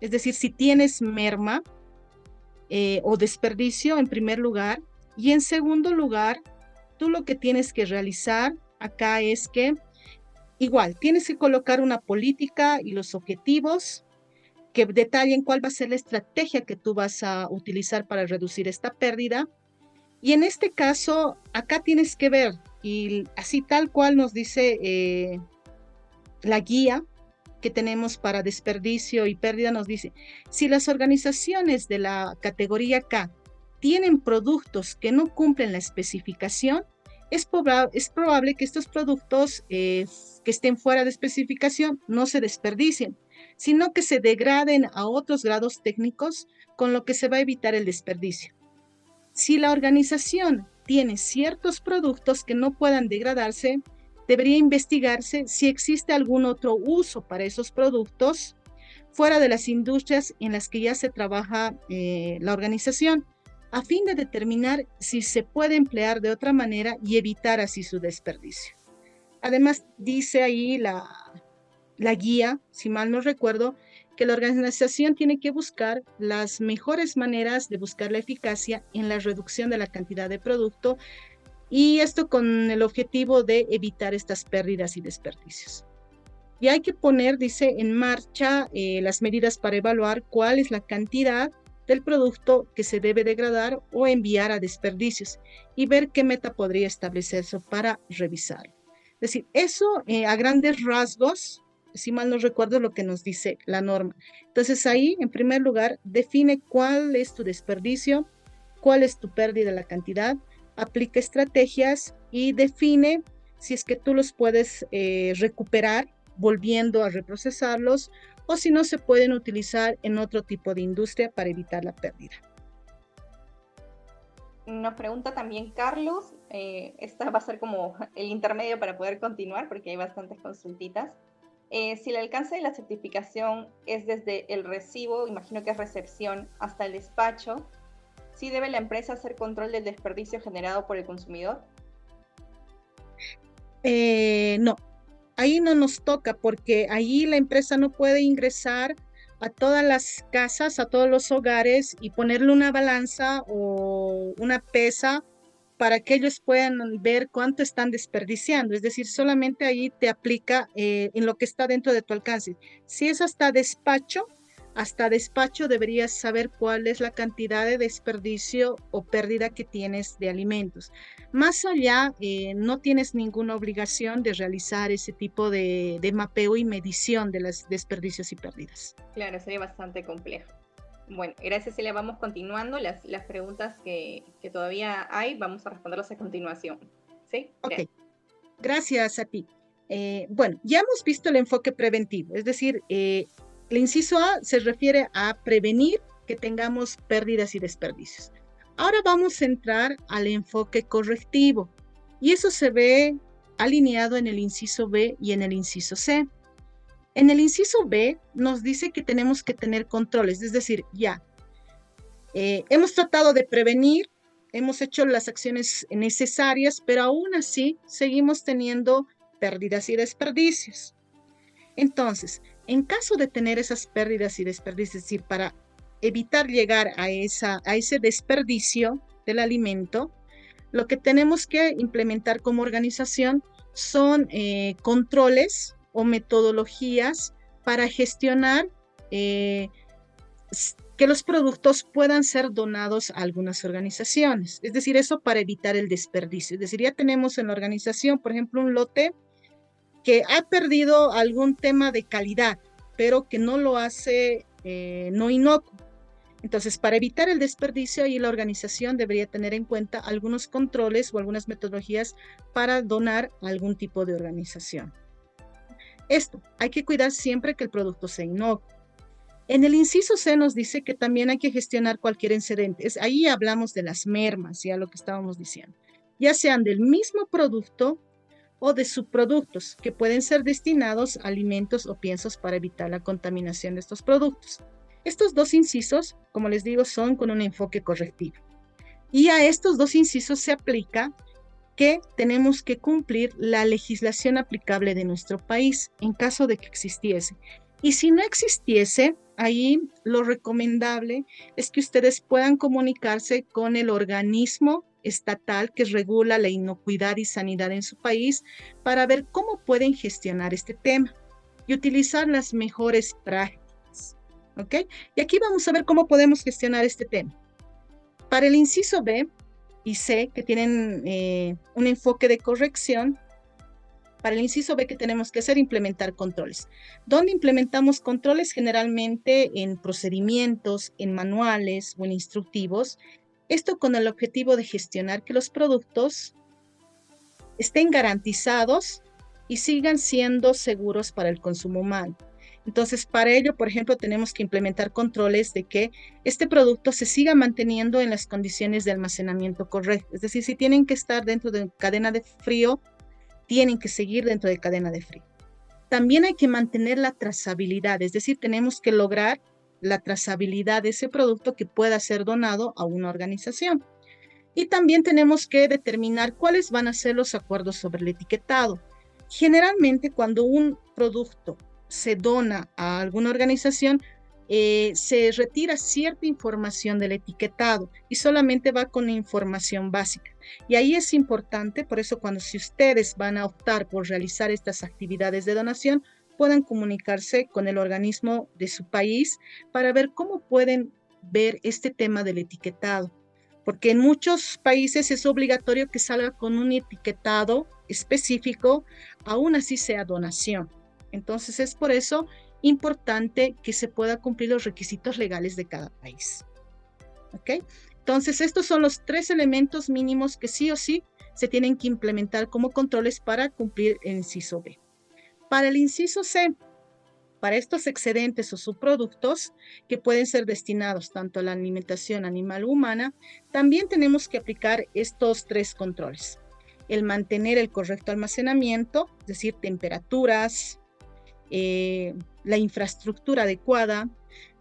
es decir, si tienes merma o desperdicio en primer lugar. Y en segundo lugar, tú lo que tienes que realizar acá es que igual tienes que colocar una política y los objetivos que detallen cuál va a ser la estrategia que tú vas a utilizar para reducir esta pérdida. Y en este caso, acá tienes que ver, y así tal cual nos dice la guía que tenemos para desperdicio y pérdida, nos dice, si las organizaciones de la categoría K tienen productos que no cumplen la especificación, es probable que estos productos que estén fuera de especificación no se desperdicien, sino que se degraden a otros grados técnicos, con lo que se va a evitar el desperdicio. Si la organización tiene ciertos productos que no puedan degradarse, debería investigarse si existe algún otro uso para esos productos fuera de las industrias en las que ya se trabaja la organización, a fin de determinar si se puede emplear de otra manera y evitar así su desperdicio. Además, dice ahí la guía, si mal no recuerdo, que la organización tiene que buscar las mejores maneras de buscar la eficacia en la reducción de la cantidad de producto, y esto con el objetivo de evitar estas pérdidas y desperdicios. Y hay que poner, dice, en marcha las medidas para evaluar cuál es la cantidad del producto que se debe degradar o enviar a desperdicios y ver qué meta podría establecerse para revisarlo. Es decir, eso a grandes rasgos, si mal no recuerdo, lo que nos dice la norma. Entonces ahí, en primer lugar, define cuál es tu desperdicio, cuál es tu pérdida de la cantidad, aplica estrategias y define si es que tú los puedes recuperar volviendo a reprocesarlos, o si no se pueden utilizar en otro tipo de industria para evitar la pérdida. Nos pregunta también Carlos, esta va a ser como el intermedio para poder continuar porque hay bastantes consultitas. Si el alcance de la certificación es desde el recibo, imagino que es recepción, hasta el despacho, ¿sí debe la empresa hacer control del desperdicio generado por el consumidor? No, ahí no nos toca, porque ahí la empresa no puede ingresar a todas las casas, a todos los hogares y ponerle una balanza o una pesa para que ellos puedan ver cuánto están desperdiciando. Es decir, solamente ahí te aplica en lo que está dentro de tu alcance. Si es hasta despacho deberías saber cuál es la cantidad de desperdicio o pérdida que tienes de alimentos. Más allá, no tienes ninguna obligación de realizar ese tipo de mapeo y medición de los desperdicios y pérdidas. Claro, sería bastante complejo. Bueno, gracias Celia. Vamos continuando. Las preguntas que todavía hay, vamos a responderlas a continuación. ¿Sí? Ok, gracias a ti. Bueno, ya hemos visto el enfoque preventivo, es decir, el inciso A se refiere a prevenir que tengamos pérdidas y desperdicios. Ahora vamos a entrar al enfoque correctivo, y eso se ve alineado en el inciso B y en el inciso C. En el inciso B nos dice que tenemos que tener controles, es decir, ya hemos tratado de prevenir, hemos hecho las acciones necesarias, pero aún así seguimos teniendo pérdidas y desperdicios. Entonces, en caso de tener esas pérdidas y desperdicios, es decir, para evitar llegar a ese desperdicio del alimento, lo que tenemos que implementar como organización son controles o metodologías para gestionar que los productos puedan ser donados a algunas organizaciones. Es decir, eso para evitar el desperdicio. Es decir, ya tenemos en la organización, por ejemplo, un lote que ha perdido algún tema de calidad, pero que no lo hace no inocuo. Entonces, para evitar el desperdicio, ahí la organización debería tener en cuenta algunos controles o algunas metodologías para donar a algún tipo de organización. Esto, hay que cuidar siempre que el producto sea inocuo. En el inciso C nos dice que también hay que gestionar cualquier excedente. Ahí hablamos de las mermas, ya lo que estábamos diciendo, ya sean del mismo producto o de subproductos que pueden ser destinados a alimentos o piensos para evitar la contaminación de estos productos. Estos dos incisos, como les digo, son con un enfoque correctivo. Y a estos dos incisos se aplica que tenemos que cumplir la legislación aplicable de nuestro país en caso de que existiese. Y si no existiese, ahí lo recomendable es que ustedes puedan comunicarse con el organismo estatal que regula la inocuidad y sanidad en su país para ver cómo pueden gestionar este tema y utilizar las mejores prácticas. ¿Ok? Y aquí vamos a ver cómo podemos gestionar este tema. Para el inciso B y C, que tienen un enfoque de corrección, para el inciso B, ¿qué tenemos que hacer? Implementar controles. ¿Dónde implementamos controles? Generalmente en procedimientos, en manuales o en instructivos. Esto con el objetivo de gestionar que los productos estén garantizados y sigan siendo seguros para el consumo humano. Entonces, para ello, por ejemplo, tenemos que implementar controles de que este producto se siga manteniendo en las condiciones de almacenamiento correctas. Es decir, si tienen que estar dentro de cadena de frío, tienen que seguir dentro de cadena de frío. También hay que mantener la trazabilidad, es decir, tenemos que lograr la trazabilidad de ese producto que pueda ser donado a una organización. Y también tenemos que determinar cuáles van a ser los acuerdos sobre el etiquetado. Generalmente, cuando un producto se dona a alguna organización, se retira cierta información del etiquetado y solamente va con información básica. Y ahí es importante, por eso si ustedes van a optar por realizar estas actividades de donación, puedan comunicarse con el organismo de su país para ver cómo pueden ver este tema del etiquetado. Porque en muchos países es obligatorio que salga con un etiquetado específico, aún así sea donación. Entonces es por eso importante que se pueda cumplir los requisitos legales de cada país. ¿Ok? Entonces estos son los 3 elementos mínimos que sí o sí se tienen que implementar como controles para cumplir el inciso B. Para el inciso C, para estos excedentes o subproductos que pueden ser destinados tanto a la alimentación animal o humana, también tenemos que aplicar estos 3 controles. El mantener el correcto almacenamiento, es decir, temperaturas, la infraestructura adecuada,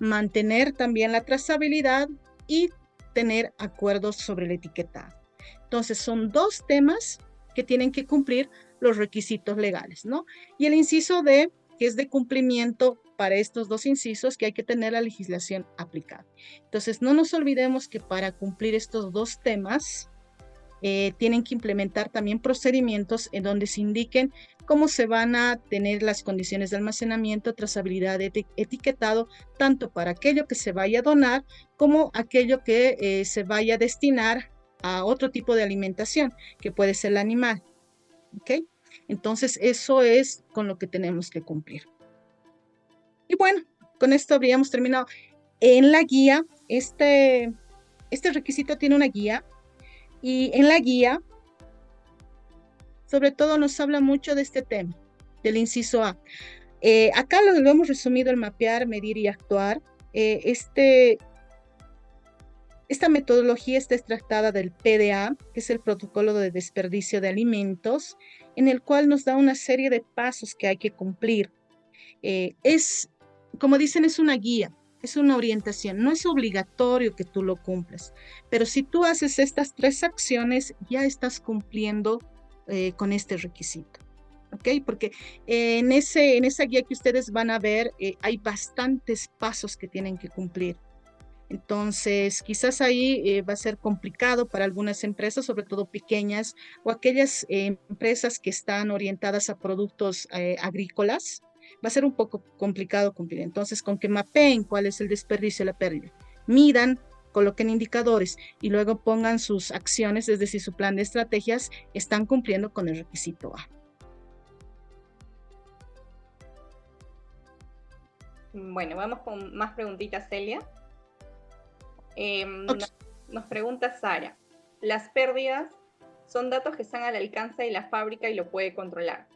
mantener también la trazabilidad y tener acuerdos sobre el etiquetado. Entonces, son 2 temas que tienen que cumplir los requisitos legales, ¿no? Y el inciso D, que es de cumplimiento para estos 2 incisos, que hay que tener la legislación aplicada. Entonces, no nos olvidemos que para cumplir estos 2 temas, tienen que implementar también procedimientos en donde se indiquen cómo se van a tener las condiciones de almacenamiento, trazabilidad, etiquetado, tanto para aquello que se vaya a donar como aquello que se vaya a destinar a otro tipo de alimentación, que puede ser el animal. ¿Ok? Entonces, eso es con lo que tenemos que cumplir. Y bueno, con esto habríamos terminado. En la guía, este requisito tiene una guía, y en la guía, sobre todo, nos habla mucho de este tema, del inciso A. Acá lo hemos resumido: el mapear, medir y actuar. Esta metodología está extractada del PDA, que es el Protocolo de Desperdicio de Alimentos, en el cual nos da una serie de pasos que hay que cumplir. Como dicen, es una guía, es una orientación, no es obligatorio que tú lo cumplas, pero si tú haces estas 3 acciones, ya estás cumpliendo con este requisito. ¿Ok? Porque en esa guía que ustedes van a ver, hay bastantes pasos que tienen que cumplir. Entonces, quizás ahí va a ser complicado para algunas empresas, sobre todo pequeñas, o aquellas empresas que están orientadas a productos agrícolas. Va a ser un poco complicado cumplir. Entonces, con que mapeen cuál es el desperdicio y la pérdida, midan, coloquen indicadores y luego pongan sus acciones, es decir, su plan de estrategias, están cumpliendo con el requisito A. Bueno, vamos con más preguntitas, Celia. Okay. Nos pregunta Sara: las pérdidas son datos que están al alcance de la fábrica y lo puede controlar.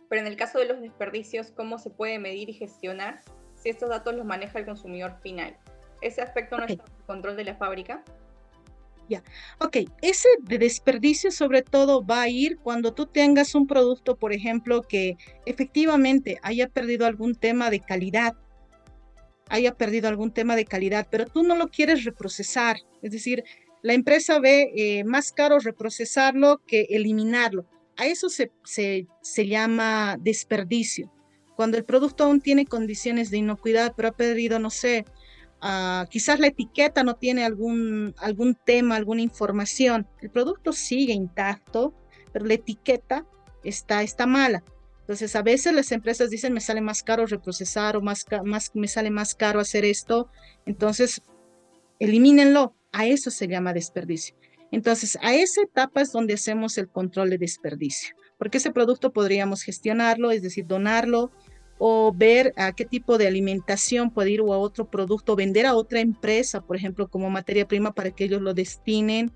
Pero en el caso de los desperdicios, ¿cómo se puede medir y gestionar si estos datos los maneja el consumidor final? ¿Ese aspecto no está bajo control de la fábrica? Ya, ok. Ese de desperdicio sobre todo va a ir cuando tú tengas un producto, por ejemplo, que efectivamente haya perdido algún tema de calidad, pero tú no lo quieres reprocesar. Es decir, la empresa ve más caro reprocesarlo que eliminarlo. A eso se llama desperdicio. Cuando el producto aún tiene condiciones de inocuidad, pero ha perdido, no sé, quizás la etiqueta no tiene algún tema, alguna información. El producto sigue intacto, pero la etiqueta está mala. Entonces, a veces las empresas dicen, me sale más caro reprocesar o me sale más caro hacer esto. Entonces, elimínenlo. A eso se llama desperdicio. Entonces, a esa etapa es donde hacemos el control de desperdicio, porque ese producto podríamos gestionarlo, es decir, donarlo, o ver a qué tipo de alimentación puede ir o a otro producto, vender a otra empresa, por ejemplo, como materia prima para que ellos lo destinen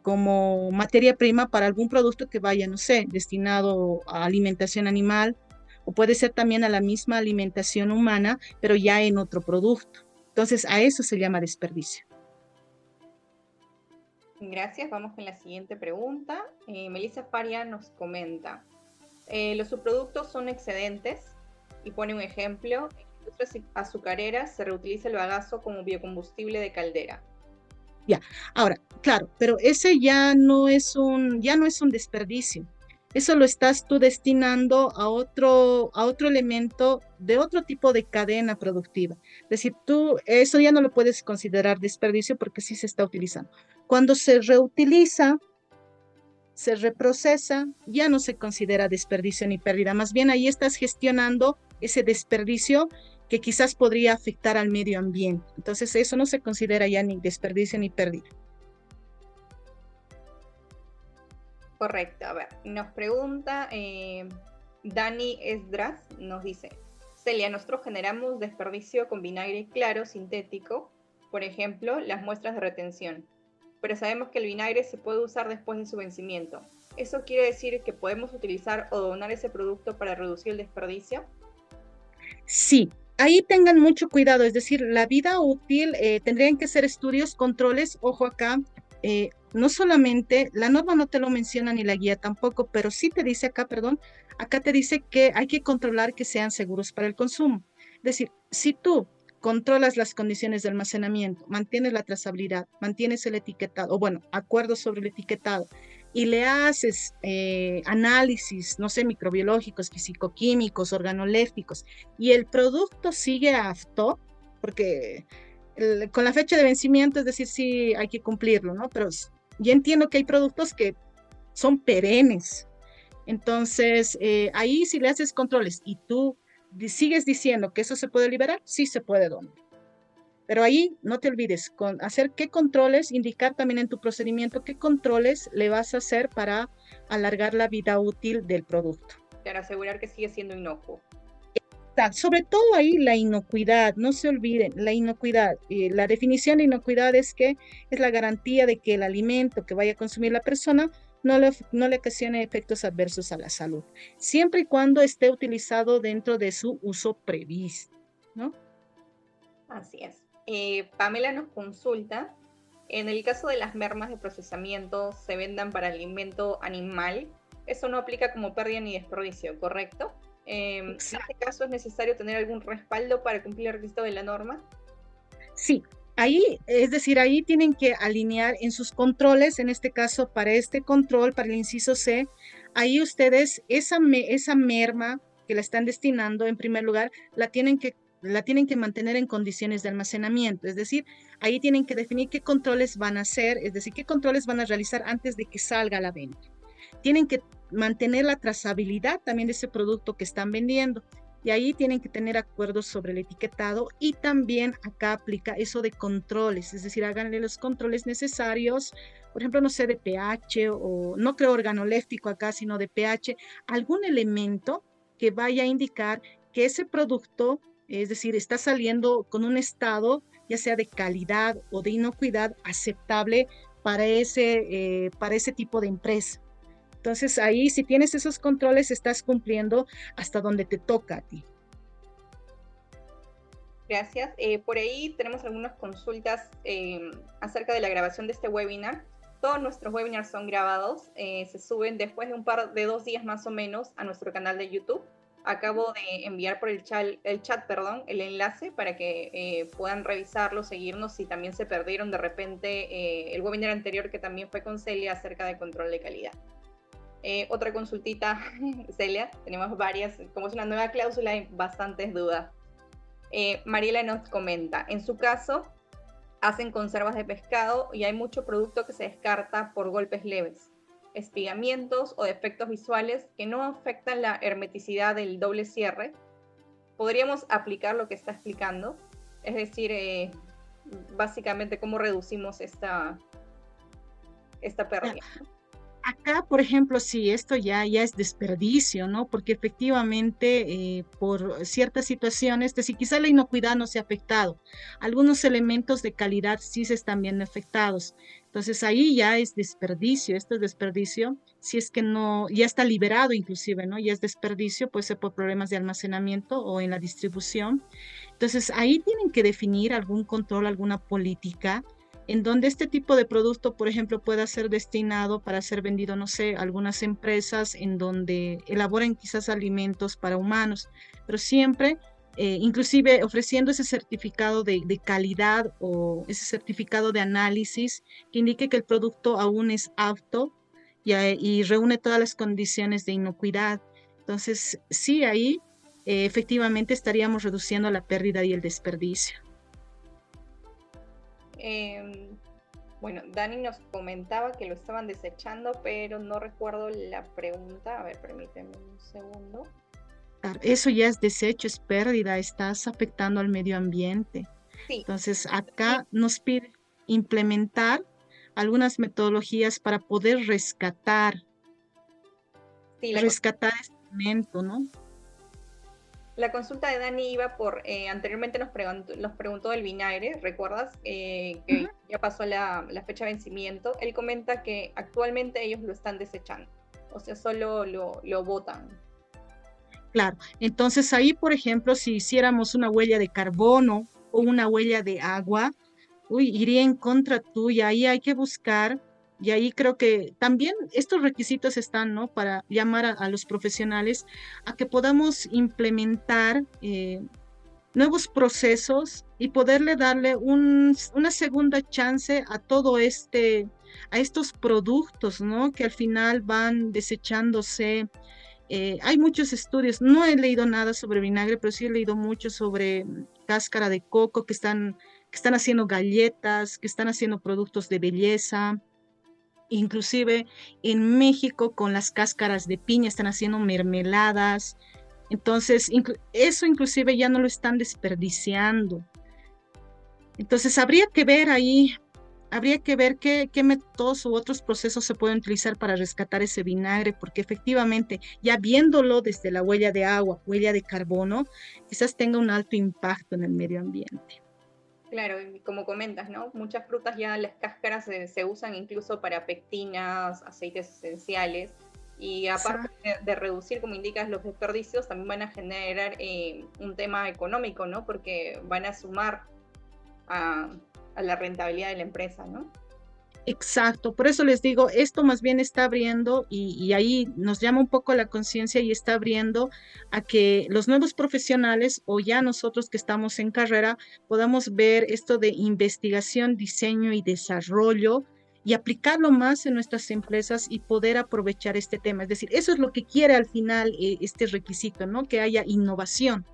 como materia prima para algún producto que vaya, no sé, destinado a alimentación animal, o puede ser también a la misma alimentación humana, pero ya en otro producto. Entonces, a eso se llama desperdicio. Gracias, vamos con la siguiente pregunta. Melissa Faria nos comenta, los subproductos son excedentes y pone un ejemplo, en industrias azucareras se reutiliza el bagazo como biocombustible de caldera. Ya, ahora, claro, pero ese ya no es un desperdicio. Eso lo estás tú destinando a otro elemento de otro tipo de cadena productiva. Es decir, tú eso ya no lo puedes considerar desperdicio porque sí se está utilizando. Cuando se reutiliza, se reprocesa, ya no se considera desperdicio ni pérdida. Más bien ahí estás gestionando ese desperdicio que quizás podría afectar al medio ambiente. Entonces eso no se considera ya ni desperdicio ni pérdida. Correcto, a ver, nos pregunta Dani Esdras, nos dice, Celia, nosotros generamos desperdicio con vinagre claro sintético, por ejemplo, las muestras de retención, pero sabemos que el vinagre se puede usar después de su vencimiento. ¿Eso quiere decir que podemos utilizar o donar ese producto para reducir el desperdicio? Sí, ahí tengan mucho cuidado, es decir, la vida útil, tendrían que ser estudios, controles, ojo acá, no solamente, la norma no te lo menciona ni la guía tampoco, pero sí te dice acá, perdón, acá te dice que hay que controlar que sean seguros para el consumo. Es decir, si tú controlas las condiciones de almacenamiento, mantienes la trazabilidad, mantienes el etiquetado, o bueno, acuerdos sobre el etiquetado, y le haces análisis, no sé, microbiológicos, fisicoquímicos, organolépticos, y el producto sigue apto, porque con la fecha de vencimiento, es decir, sí hay que cumplirlo, ¿no? Pero ya entiendo que hay productos que son perennes. Entonces, ahí si le haces controles y tú sigues diciendo que eso se puede liberar, sí se puede donar. Pero ahí no te olvides con hacer qué controles, indicar también en tu procedimiento qué controles le vas a hacer para alargar la vida útil del producto. Para asegurar que sigue siendo inocuo. Sobre todo ahí la inocuidad, no se olviden, la inocuidad. La definición de inocuidad es que es la garantía de que el alimento que vaya a consumir la persona no le ocasione efectos adversos a la salud, siempre y cuando esté utilizado dentro de su uso previsto, ¿no? Así es. Pamela nos consulta, en el caso de las mermas de procesamiento se vendan para alimento animal, eso no aplica como pérdida ni desperdicio, ¿correcto? En este caso es necesario tener algún respaldo para cumplir el requisito de la norma. Sí, ahí, es decir, ahí tienen que alinear en sus controles, en este caso para este control, para el inciso C, ahí ustedes esa merma que la están destinando en primer lugar, la tienen que mantener en condiciones de almacenamiento, es decir, ahí tienen que definir qué controles van a hacer, es decir, qué controles van a realizar antes de que salga a la venta. Tienen que mantener la trazabilidad también de ese producto que están vendiendo. Y ahí tienen que tener acuerdos sobre el etiquetado y también acá aplica eso de controles, es decir, háganle los controles necesarios, por ejemplo, no sé, de pH o no creo organoléptico acá, sino de pH, algún elemento que vaya a indicar que ese producto, es decir, está saliendo con un estado ya sea de calidad o de inocuidad aceptable para ese tipo de empresa. Entonces ahí si tienes esos controles estás cumpliendo hasta donde te toca a ti. Gracias. Por ahí tenemos algunas consultas acerca de la grabación de este webinar. Todos nuestros webinars son grabados, se suben después de 2 días más o menos a nuestro canal de YouTube. Acabo de enviar por el chat, el enlace para que puedan revisarlo, seguirnos si también se perdieron de repente el webinar anterior que también fue con Celia acerca de control de calidad. Otra consultita, Celia, tenemos varias, como es una nueva cláusula hay bastantes dudas. Mariela nos comenta, en su caso, hacen conservas de pescado y hay mucho producto que se descarta por golpes leves, espigamientos o defectos visuales que no afectan la hermeticidad del doble cierre. ¿Podríamos aplicar lo que está explicando? Es decir, básicamente cómo reducimos esta pérdida. Acá, por ejemplo, sí, esto ya es desperdicio, ¿no? Porque efectivamente, por ciertas situaciones, de si quizá la inocuidad no se ha afectado, algunos elementos de calidad sí se están viendo afectados. Entonces ahí ya es desperdicio, esto es desperdicio, si es que no, ya está liberado inclusive, ¿no? Ya es desperdicio, puede ser por problemas de almacenamiento o en la distribución. Entonces ahí tienen que definir algún control, alguna política en donde este tipo de producto, por ejemplo, pueda ser destinado para ser vendido, no sé, a algunas empresas en donde elaboran quizás alimentos para humanos, pero siempre, inclusive ofreciendo ese certificado de calidad o ese certificado de análisis que indique que el producto aún es apto y reúne todas las condiciones de inocuidad. Entonces, sí, ahí efectivamente estaríamos reduciendo la pérdida y el desperdicio. Bueno, Dani nos comentaba que lo estaban desechando, pero no recuerdo la pregunta. A ver, permíteme un segundo. Claro, eso ya es desecho, es pérdida, estás afectando al medio ambiente. Sí. Entonces, acá nos pide implementar algunas metodologías para poder rescatar este elemento, ¿no? La consulta de Dani iba por, anteriormente nos preguntó del vinagre, ¿recuerdas? Que ya pasó la fecha de vencimiento. Él comenta que actualmente ellos lo están desechando, o sea, solo lo botan. Claro, entonces ahí, por ejemplo, si hiciéramos una huella de carbono o una huella de agua, iría en contra tuya, ahí hay que buscar. Y ahí creo que también estos requisitos están, ¿no? Para llamar a los profesionales a que podamos implementar nuevos procesos y poderle darle una segunda chance a a estos productos, ¿no? Que al final van desechándose. Hay muchos estudios, no he leído nada sobre vinagre, pero sí he leído mucho sobre cáscara de coco que están haciendo galletas, que están haciendo productos de belleza. Inclusive en México con las cáscaras de piña están haciendo mermeladas. Entonces, eso inclusive ya no lo están desperdiciando. Entonces, habría que ver ahí, habría que ver qué métodos u otros procesos se pueden utilizar para rescatar ese vinagre, porque efectivamente, ya viéndolo desde la huella de agua, huella de carbono, quizás tenga un alto impacto en el medio ambiente. Claro, y como comentas, ¿no? Muchas frutas ya las cáscaras se usan incluso para pectinas, aceites esenciales, y aparte de reducir, como indicas, los desperdicios, también van a generar un tema económico, ¿no? Porque van a sumar a la rentabilidad de la empresa, ¿no? Exacto, por eso les digo, esto más bien está abriendo y ahí nos llama un poco la conciencia y está abriendo a que los nuevos profesionales o ya nosotros que estamos en carrera podamos ver esto de investigación, diseño y desarrollo y aplicarlo más en nuestras empresas y poder aprovechar este tema. Es decir, eso es lo que quiere al final este requisito, ¿no? Que haya innovación.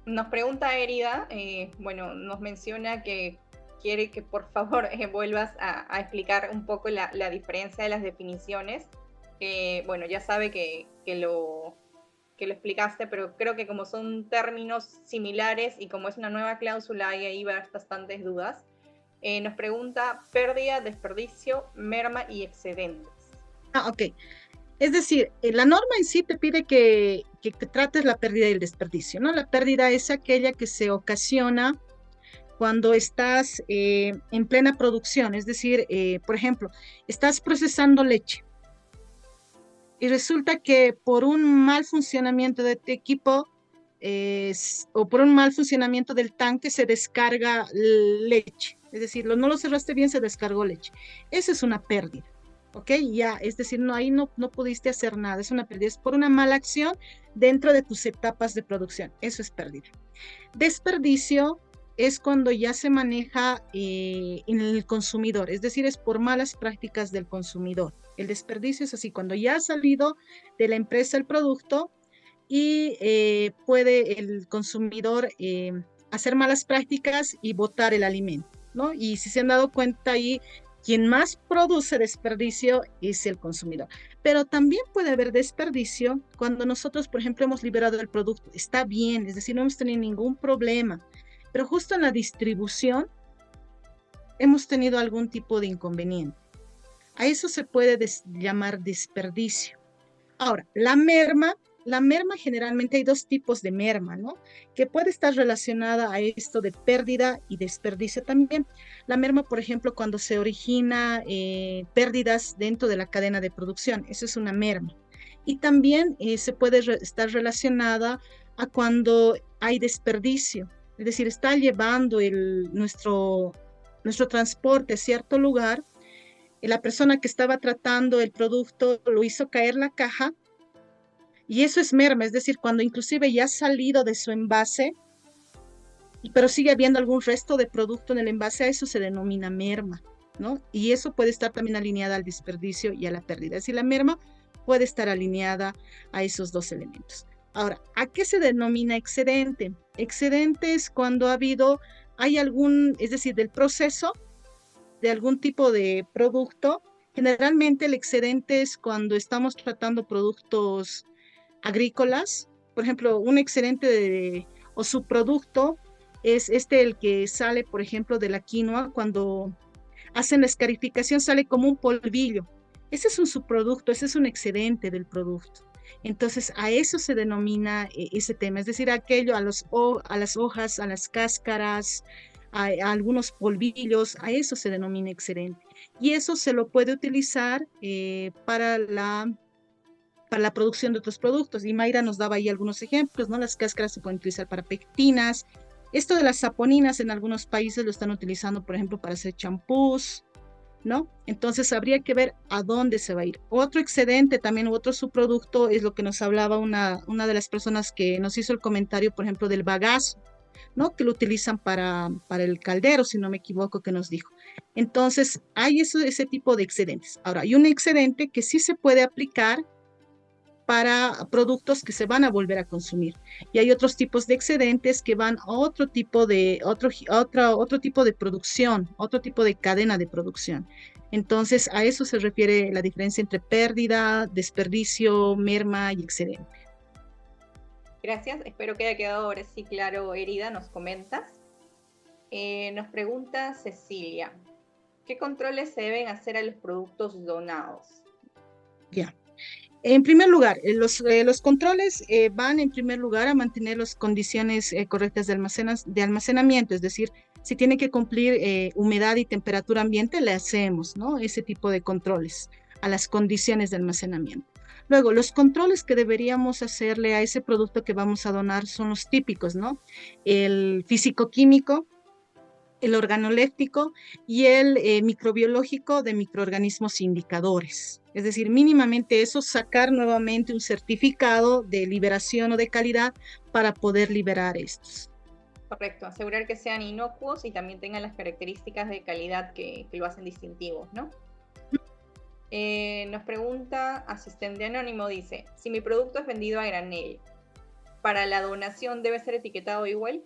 Nos pregunta Érida, bueno, nos menciona que quiere que por favor vuelvas a explicar un poco la diferencia de las definiciones. Bueno, ya sabe que lo explicaste, pero creo que como son términos similares y como es una nueva cláusula, hay ahí bastantes dudas. Nos pregunta pérdida, desperdicio, merma y excedentes. Ok. Es decir, la norma en sí te pide que trates la pérdida y el desperdicio, ¿no? La pérdida es aquella que se ocasiona cuando estás en plena producción, es decir, por ejemplo, estás procesando leche y resulta que por un mal funcionamiento de tu equipo o por un mal funcionamiento del tanque se descarga leche, es decir, no lo cerraste bien, se descargó leche. Esa es una pérdida. ¿Ok? Ya, es decir, ahí no pudiste hacer nada, es una pérdida, es por una mala acción dentro de tus etapas de producción, eso es pérdida. Desperdicio es cuando ya se maneja en el consumidor, es decir, es por malas prácticas del consumidor. El desperdicio es así, cuando ya ha salido de la empresa el producto y puede el consumidor hacer malas prácticas y botar el alimento, ¿no? Y si se han dado cuenta ahí, quien más produce desperdicio es el consumidor. Pero también puede haber desperdicio cuando nosotros, por ejemplo, hemos liberado el producto. Está bien, es decir, no hemos tenido ningún problema, pero justo en la distribución hemos tenido algún tipo de inconveniente. A eso se puede llamar desperdicio. Ahora, la merma generalmente hay dos tipos de merma, ¿no? Que puede estar relacionada a esto de pérdida y desperdicio también. La merma, por ejemplo, cuando se origina pérdidas dentro de la cadena de producción, eso es una merma. Y también se puede estar relacionada a cuando hay desperdicio, es decir, está llevando nuestro transporte a cierto lugar, la persona que estaba tratando el producto lo hizo caer la caja y eso es merma, es decir, cuando inclusive ya ha salido de su envase, pero sigue habiendo algún resto de producto en el envase, a eso se denomina merma, ¿no? Y eso puede estar también alineada al desperdicio y a la pérdida. Es decir, la merma puede estar alineada a esos dos elementos. Ahora, ¿a qué se denomina excedente? Excedente es cuando hay algún, es decir, del proceso de algún tipo de producto. Generalmente el excedente es cuando estamos tratando productos agrícolas. Por ejemplo, un excedente o subproducto es el que sale, por ejemplo, de la quinoa. Cuando hacen la escarificación sale como un polvillo. Ese es un subproducto, ese es un excedente del producto. Entonces, a eso se denomina ese tema, es decir, aquello a las hojas, a las cáscaras, a algunos polvillos, a eso se denomina excedente. Y eso se lo puede utilizar para la producción de otros productos. Y Mayra nos daba ahí algunos ejemplos, ¿no? Las cáscaras se pueden utilizar para pectinas. Esto de las saponinas en algunos países lo están utilizando, por ejemplo, para hacer champús, ¿no? Entonces habría que ver a dónde se va a ir. Otro excedente también, otro subproducto, es lo que nos hablaba una de las personas que nos hizo el comentario, por ejemplo, del bagazo, ¿no? Que lo utilizan para el caldero, si no me equivoco, que nos dijo. Entonces, hay ese tipo de excedentes. Ahora, hay un excedente que sí se puede aplicar para productos que se van a volver a consumir. Y hay otros tipos de excedentes que van a otro tipo de producción, otro tipo de cadena de producción. Entonces, a eso se refiere la diferencia entre pérdida, desperdicio, merma y excedente. Gracias, espero que haya quedado ahora sí claro, Herida, nos comentas. Nos pregunta Cecilia, ¿qué controles se deben hacer a los productos donados? Ya. En primer lugar, los controles van en primer lugar a mantener las condiciones correctas de almacenamiento, es decir, si tiene que cumplir humedad y temperatura ambiente, le hacemos, ¿no? Ese tipo de controles a las condiciones de almacenamiento. Luego, los controles que deberíamos hacerle a ese producto que vamos a donar son los típicos, ¿no? El físico-químico, el organoléptico y el microbiológico de microorganismos indicadores. Es decir, mínimamente eso, sacar nuevamente un certificado de liberación o de calidad para poder liberar estos. Correcto, asegurar que sean inocuos y también tengan las características de calidad que lo hacen distintivos, ¿no? Nos pregunta Asistente Anónimo, dice, si mi producto es vendido a granel, ¿para la donación debe ser etiquetado igual?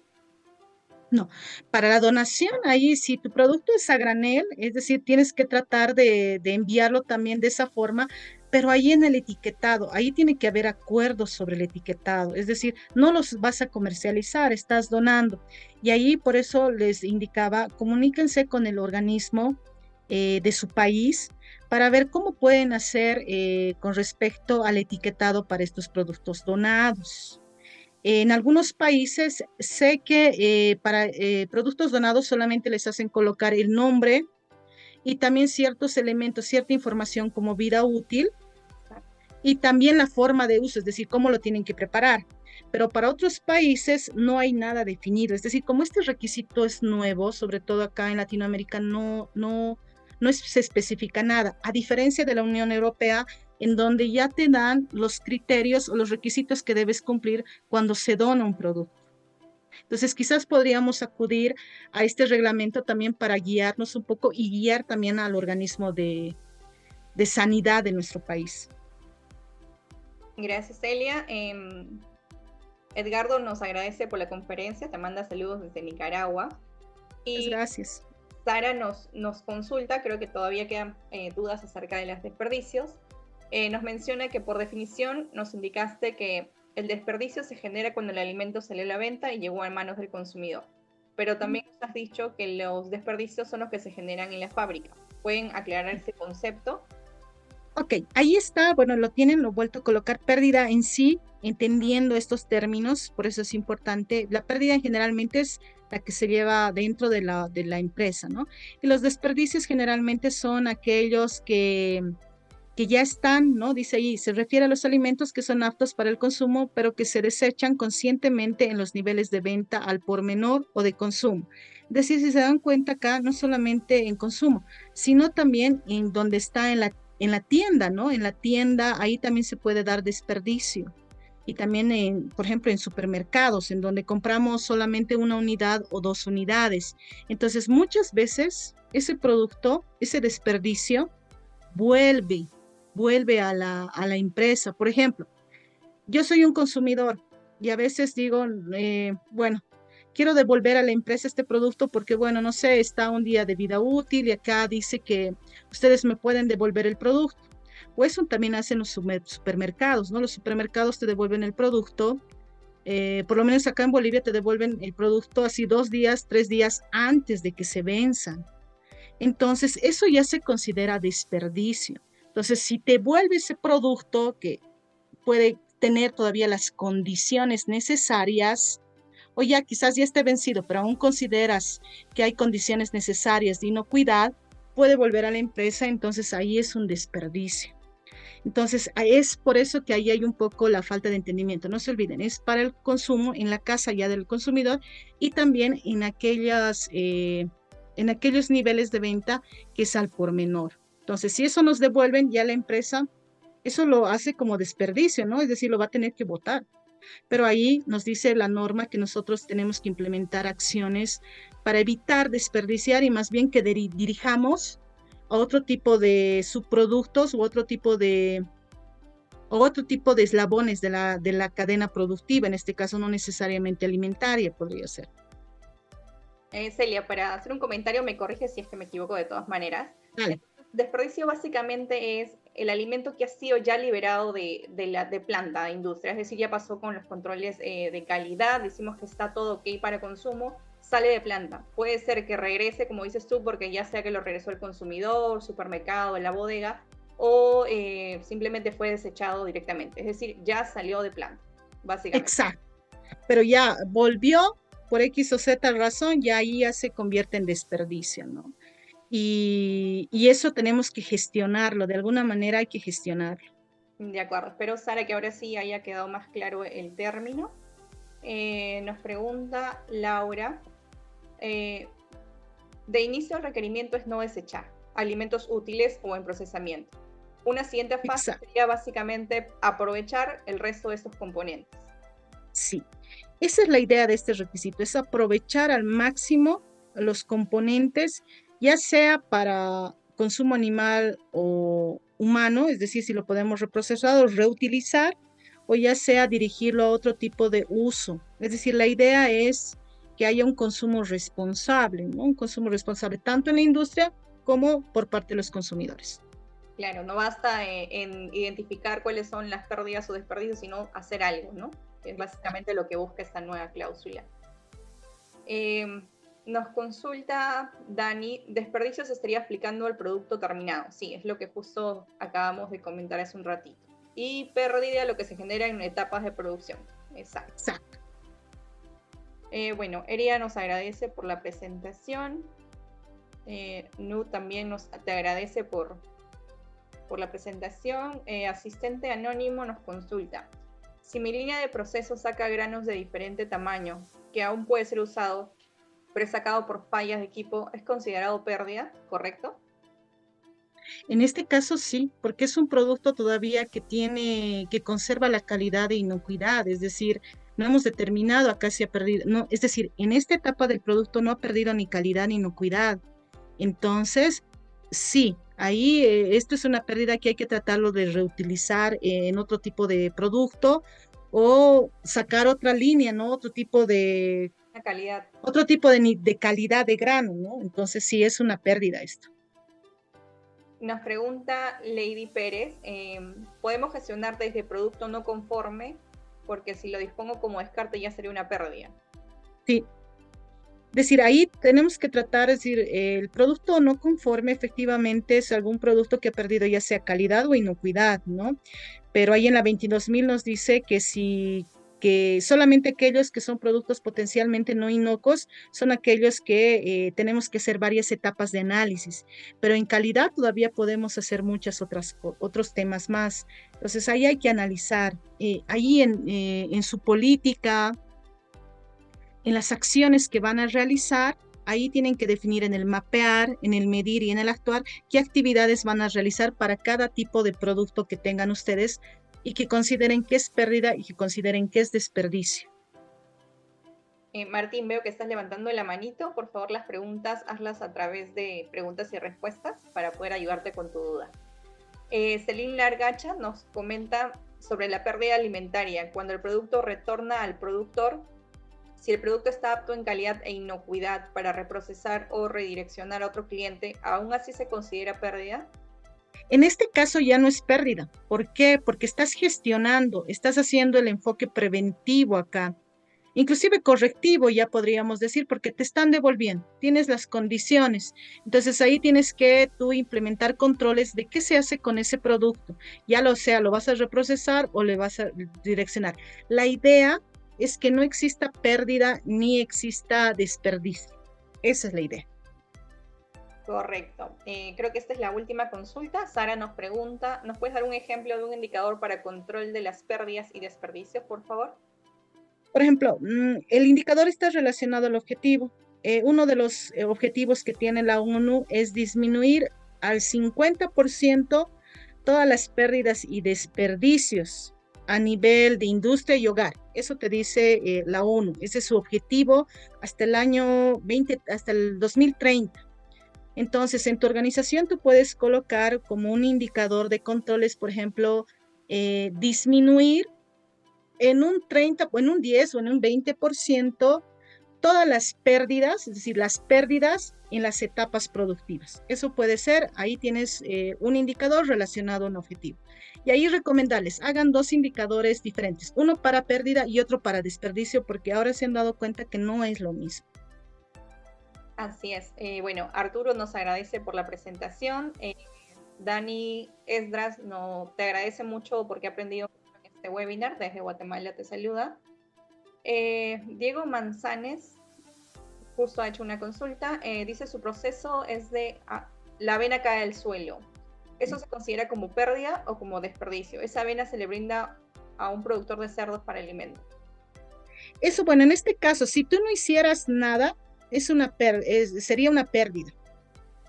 No, para la donación, ahí si tu producto es a granel, es decir, tienes que tratar de enviarlo también de esa forma, pero ahí en el etiquetado, ahí tiene que haber acuerdos sobre el etiquetado, es decir, no los vas a comercializar, estás donando. Y ahí por eso les indicaba, comuníquense con el organismo de su país para ver cómo pueden hacer con respecto al etiquetado para estos productos donados. En algunos países sé que para productos donados solamente les hacen colocar el nombre y también ciertos elementos, cierta información como vida útil y también la forma de uso, es decir, cómo lo tienen que preparar. Pero para otros países no hay nada definido, es decir, como este requisito es nuevo, sobre todo acá en Latinoamérica, se especifica nada, a diferencia de la Unión Europea, en donde ya te dan los criterios o los requisitos que debes cumplir cuando se dona un producto. Entonces, quizás podríamos acudir a este reglamento también para guiarnos un poco y guiar también al organismo de sanidad de nuestro país. Gracias, Celia. Edgardo nos agradece por la conferencia, te manda saludos desde Nicaragua. Muchas Y gracias. Sara nos consulta, creo que todavía quedan dudas acerca de los desperdicios. Nos menciona que por definición nos indicaste que el desperdicio se genera cuando el alimento salió a la venta y llegó a manos del consumidor. Pero también nos has dicho que los desperdicios son los que se generan en la fábrica. ¿Pueden aclarar ese concepto? Ok, ahí está, bueno, lo vuelto a colocar, pérdida en sí, entendiendo estos términos, por eso es importante. La pérdida generalmente es la que se lleva dentro de la empresa, ¿no? Y los desperdicios generalmente son aquellos que ya están, ¿no? Dice ahí, se refiere a los alimentos que son aptos para el consumo, pero que se desechan conscientemente en los niveles de venta al por menor o de consumo. Es decir, si se dan cuenta acá, no solamente en consumo, sino también en donde está en la tienda, ¿no? En la tienda, ahí también se puede dar desperdicio. Y también, por ejemplo, en supermercados, en donde compramos solamente una unidad o dos unidades. Entonces, muchas veces ese producto, ese desperdicio, vuelve, vuelve a la empresa. Por ejemplo, yo soy un consumidor y a veces digo, bueno, quiero devolver a la empresa este producto porque, bueno, no sé, está un día de vida útil y acá dice que ustedes me pueden devolver el producto. O eso también hacen los supermercados, ¿no? Los supermercados te devuelven el producto. Por lo menos acá en Bolivia te devuelven el producto así 2 días, 3 días antes de que se venzan. Entonces, eso ya se considera desperdicio. Entonces, si te vuelve ese producto que puede tener todavía las condiciones necesarias, o ya quizás ya esté vencido, pero aún consideras que hay condiciones necesarias de inocuidad, puede volver a la empresa, entonces ahí es un desperdicio. Entonces, es por eso que ahí hay un poco la falta de entendimiento. No se olviden, es para el consumo en la casa ya del consumidor y también en aquellos niveles de venta que es al por menor. Entonces, si eso nos devuelven, ya la empresa, eso lo hace como desperdicio, ¿no? Es decir, lo va a tener que botar. Pero ahí nos dice la norma que nosotros tenemos que implementar acciones para evitar desperdiciar y más bien que dirijamos a otro tipo de subproductos u otro tipo de eslabones de la cadena productiva, en este caso no necesariamente alimentaria podría ser. Celia, para hacer un comentario, me corrige si es que me equivoco de todas maneras. Dale. Desperdicio básicamente es el alimento que ha sido ya liberado de planta, de industria, es decir, ya pasó con los controles de calidad, decimos que está todo ok para consumo, sale de planta. Puede ser que regrese, como dices tú, porque ya sea que lo regresó el consumidor, supermercado, la bodega, o simplemente fue desechado directamente, es decir, ya salió de planta, básicamente. Exacto. Pero ya volvió por X o Z razón, ya ahí ya se convierte en desperdicio, ¿no? Y eso tenemos que gestionarlo, de alguna manera hay que gestionarlo. De acuerdo, espero, Sara, que ahora sí haya quedado más claro el término. Nos pregunta Laura, de inicio el requerimiento es no desechar alimentos útiles o en procesamiento. Una siguiente fase sería básicamente aprovechar el resto de estos componentes. Sí, esa es la idea de este requisito, es aprovechar al máximo los componentes, ya sea para consumo animal o humano, es decir, si lo podemos reprocesar o reutilizar, o ya sea dirigirlo a otro tipo de uso. Es decir, la idea es que haya un consumo responsable, ¿no? Un consumo responsable tanto en la industria como por parte de los consumidores. Claro, no basta en identificar cuáles son las pérdidas o desperdicios, sino hacer algo, ¿no? Es básicamente lo que busca esta nueva cláusula. Nos consulta Dani, desperdicio se estaría aplicando al producto terminado. Sí, es lo que justo acabamos de comentar hace un ratito. Y pérdida, lo que se genera en etapas de producción. Exacto. Exacto. Bueno, Eria nos agradece por la presentación. Nu también te agradece por la presentación. Asistente anónimo nos consulta. Si mi línea de proceso saca granos de diferente tamaño, que aún puede ser usado, pero es sacado por fallas de equipo, ¿es considerado pérdida? ¿Correcto? En este caso sí, porque es un producto todavía que conserva la calidad de inocuidad, es decir, no hemos determinado acá si ha perdido, no, es decir, en esta etapa del producto no ha perdido ni calidad ni inocuidad. Entonces, sí, Ahí esto es una pérdida que hay que tratarlo de reutilizar en otro tipo de producto o sacar otra línea, ¿no? La calidad. Otro tipo de calidad de grano, ¿no? Entonces sí es una pérdida esto. Nos pregunta Lady Pérez, ¿podemos gestionar desde producto no conforme? Porque si lo dispongo como descarte ya sería una pérdida. Sí. Es decir, ahí tenemos que tratar, es decir, el producto no conforme efectivamente es algún producto que ha perdido ya sea calidad o inocuidad, ¿no? Pero ahí en la 22.000 nos dice que solamente aquellos que son productos potencialmente no inocuos son aquellos que tenemos que hacer varias etapas de análisis, pero en calidad todavía podemos hacer otros temas más. Entonces ahí hay que analizar, ahí en su política, en las acciones que van a realizar, ahí tienen que definir en el mapear, en el medir y en el actuar qué actividades van a realizar para cada tipo de producto que tengan ustedes y que consideren que es pérdida y que consideren que es desperdicio. Martín, veo que estás levantando la manito. Por favor, las preguntas, hazlas a través de preguntas y respuestas para poder ayudarte con tu duda. Celine Largacha nos comenta sobre la pérdida alimentaria. Cuando el producto retorna al productor, si el producto está apto en calidad e inocuidad para reprocesar o redireccionar a otro cliente, ¿aún así se considera pérdida? En este caso ya no es pérdida. ¿Por qué? Porque estás gestionando, estás haciendo el enfoque preventivo acá. Inclusive correctivo, ya podríamos decir, porque te están devolviendo, tienes las condiciones. Entonces ahí tienes que tú implementar controles de qué se hace con ese producto. Ya lo sea, lo vas a reprocesar o le vas a direccionar. La idea es que no exista pérdida ni exista desperdicio. Esa es la idea. Correcto. Creo que esta es la última consulta. Sara nos pregunta, ¿nos puedes dar un ejemplo de un indicador para control de las pérdidas y desperdicios, por favor? Por ejemplo, el indicador está relacionado al objetivo. Uno de los objetivos que tiene la ONU es disminuir al 50% todas las pérdidas y desperdicios a nivel de industria y hogar. Eso te dice la ONU. Ese es su objetivo hasta hasta el 2030. Entonces, en tu organización tú puedes colocar como un indicador de controles, por ejemplo, disminuir en un 30, o en un 10 o en un 20% todas las pérdidas, es decir, las pérdidas en las etapas productivas. Eso puede ser, ahí tienes un indicador relacionado a un objetivo. Y ahí recomendarles, hagan dos indicadores diferentes, uno para pérdida y otro para desperdicio, porque ahora se han dado cuenta que no es lo mismo. Así es. Bueno, Arturo nos agradece por la presentación. Dani Esdras te agradece mucho porque ha aprendido en este webinar. Desde Guatemala te saluda. Diego Manzanes justo ha hecho una consulta. Dice su proceso es de la avena cae al suelo. ¿Eso se considera como pérdida o como desperdicio? Esa avena se le brinda a un productor de cerdos para alimento. Eso, bueno, en este caso, si tú no hicieras nada, sería una pérdida,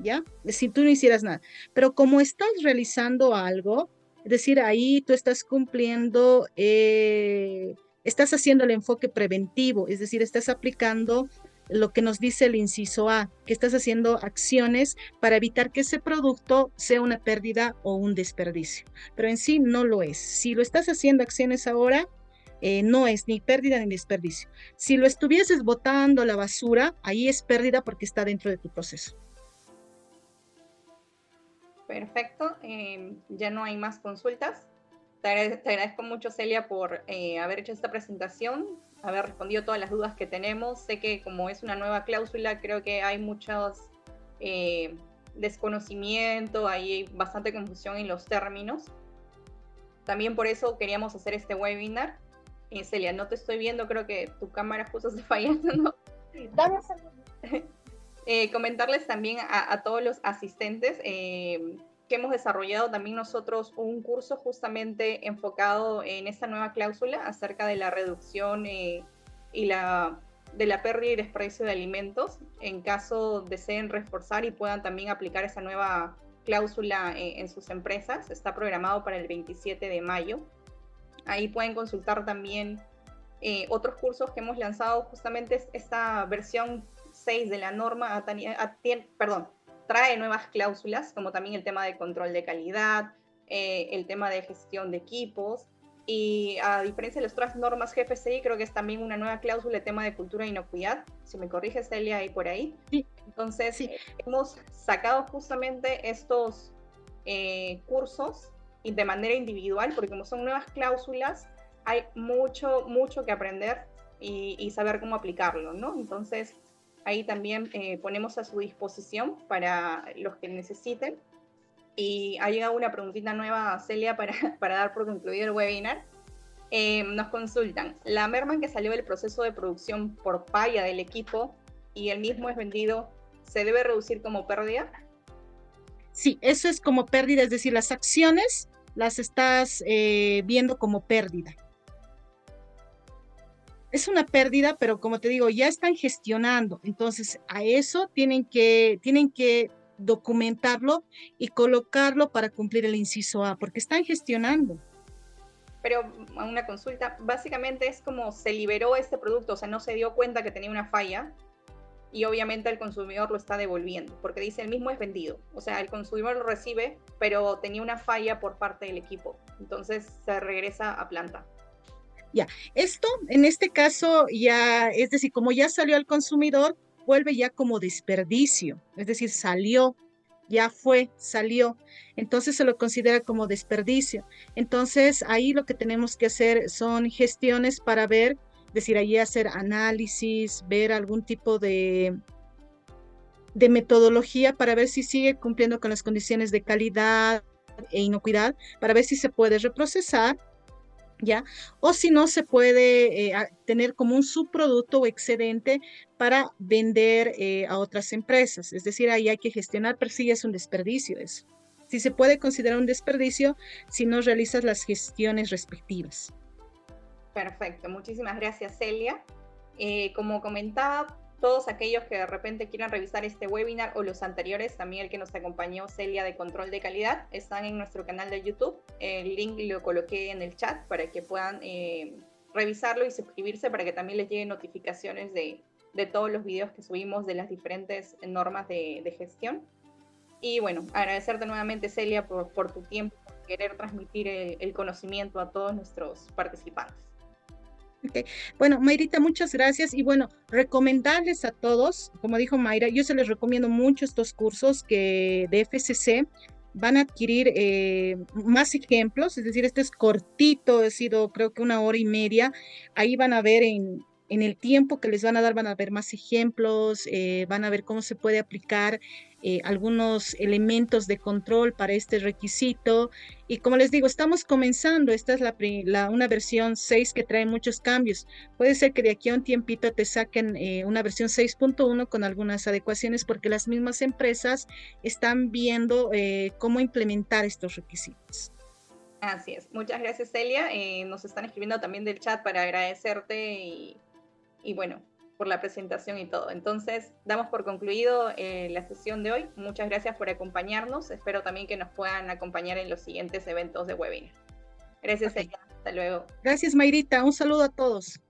¿ya? Si tú no hicieras nada. Pero como estás realizando algo, es decir, ahí tú estás cumpliendo, estás haciendo el enfoque preventivo, es decir, estás aplicando lo que nos dice el inciso A, que estás haciendo acciones para evitar que ese producto sea una pérdida o un desperdicio. Pero en sí no lo es. Si lo estás haciendo acciones ahora, no es ni pérdida ni desperdicio. Si lo estuvieses botando a la basura, ahí es pérdida porque está dentro de tu proceso. Perfecto, ya no hay más consultas. Te agradezco mucho, Celia, por haber hecho esta presentación, haber respondido todas las dudas que tenemos. Sé que como es una nueva cláusula, creo que hay muchos desconocimiento, hay bastante confusión en los términos. También por eso queríamos hacer este webinar. Celia, no te estoy viendo, creo que tu cámara justo está fallando. Dame un segundo. Comentarles también a todos los asistentes que hemos desarrollado también nosotros un curso justamente enfocado en esta nueva cláusula acerca de la reducción de la pérdida y desperdicio de alimentos, en caso deseen reforzar y puedan también aplicar esa nueva cláusula en sus empresas. Está programado para el 27 de mayo. Ahí pueden consultar también otros cursos que hemos lanzado, justamente esta versión 6 de la norma trae nuevas cláusulas, como también el tema de control de calidad, el tema de gestión de equipos, y a diferencia de las otras normas GFCI, creo que es también una nueva cláusula de tema de cultura e inocuidad, si me corrige Celia ahí por ahí. Sí. Entonces, Sí. hemos sacado justamente estos cursos y de manera individual, porque como son nuevas cláusulas, hay mucho que aprender y saber cómo aplicarlo, ¿no? Entonces, ahí también ponemos a su disposición para los que necesiten. Y ha llegado una preguntita nueva, Celia, para dar por concluido el webinar. Nos consultan, la merma que salió del proceso de producción por falla del equipo y el mismo es vendido, ¿se debe reducir como pérdida? Sí, eso es como pérdida, es decir, las acciones las estás viendo como pérdida. Es una pérdida, pero como te digo, ya están gestionando, entonces a eso tienen que documentarlo y colocarlo para cumplir el inciso A, porque están gestionando. Pero a una consulta, básicamente es como se liberó este producto, o sea, no se dio cuenta que tenía una falla y obviamente el consumidor lo está devolviendo, porque dice el mismo es vendido, o sea, el consumidor lo recibe, pero tenía una falla por parte del equipo, entonces se regresa a planta. Ya, esto en este caso ya, es decir, como ya salió al consumidor, vuelve ya como desperdicio, es decir, salió, ya fue, salió, entonces se lo considera como desperdicio. Entonces ahí lo que tenemos que hacer son gestiones para ver, es decir, ahí hacer análisis, ver algún tipo de metodología para ver si sigue cumpliendo con las condiciones de calidad e inocuidad, para ver si se puede reprocesar, ¿ya? O si no, se puede tener como un subproducto o excedente para vender a otras empresas. Es decir, ahí hay que gestionar, pero sí es un desperdicio eso. Sí se puede considerar un desperdicio si no realizas las gestiones respectivas. Perfecto, muchísimas gracias Celia. Como comentaba, todos aquellos que de repente quieran revisar este webinar o los anteriores, también el que nos acompañó Celia de control de calidad, están en nuestro canal de YouTube. El link lo coloqué en el chat para que puedan revisarlo y suscribirse para que también les lleguen notificaciones de todos los videos que subimos de las diferentes normas de gestión. Y bueno, agradecerte nuevamente Celia por tu tiempo, por querer transmitir el conocimiento a todos nuestros participantes. Okay. Bueno, Mayrita, muchas gracias. Y bueno, recomendarles a todos, como dijo Mayra, yo se les recomiendo mucho estos cursos que de FCC van a adquirir más ejemplos, es decir, este es cortito, ha sido creo que 1 hora y media. Ahí van a ver en el tiempo que les van a dar, van a ver más ejemplos, van a ver cómo se puede aplicar algunos elementos de control para este requisito. Y como les digo, estamos comenzando, esta es una versión 6 que trae muchos cambios. Puede ser que de aquí a un tiempito te saquen una versión 6.1 con algunas adecuaciones porque las mismas empresas están viendo cómo implementar estos requisitos. Así es. Muchas gracias, Celia. Nos están escribiendo también del chat para agradecerte y bueno, por la presentación y todo. Entonces, damos por concluido la sesión de hoy. Muchas gracias por acompañarnos. Espero también que nos puedan acompañar en los siguientes eventos de webinar. Gracias, Celia. Hasta luego. Gracias, Mayrita. Un saludo a todos.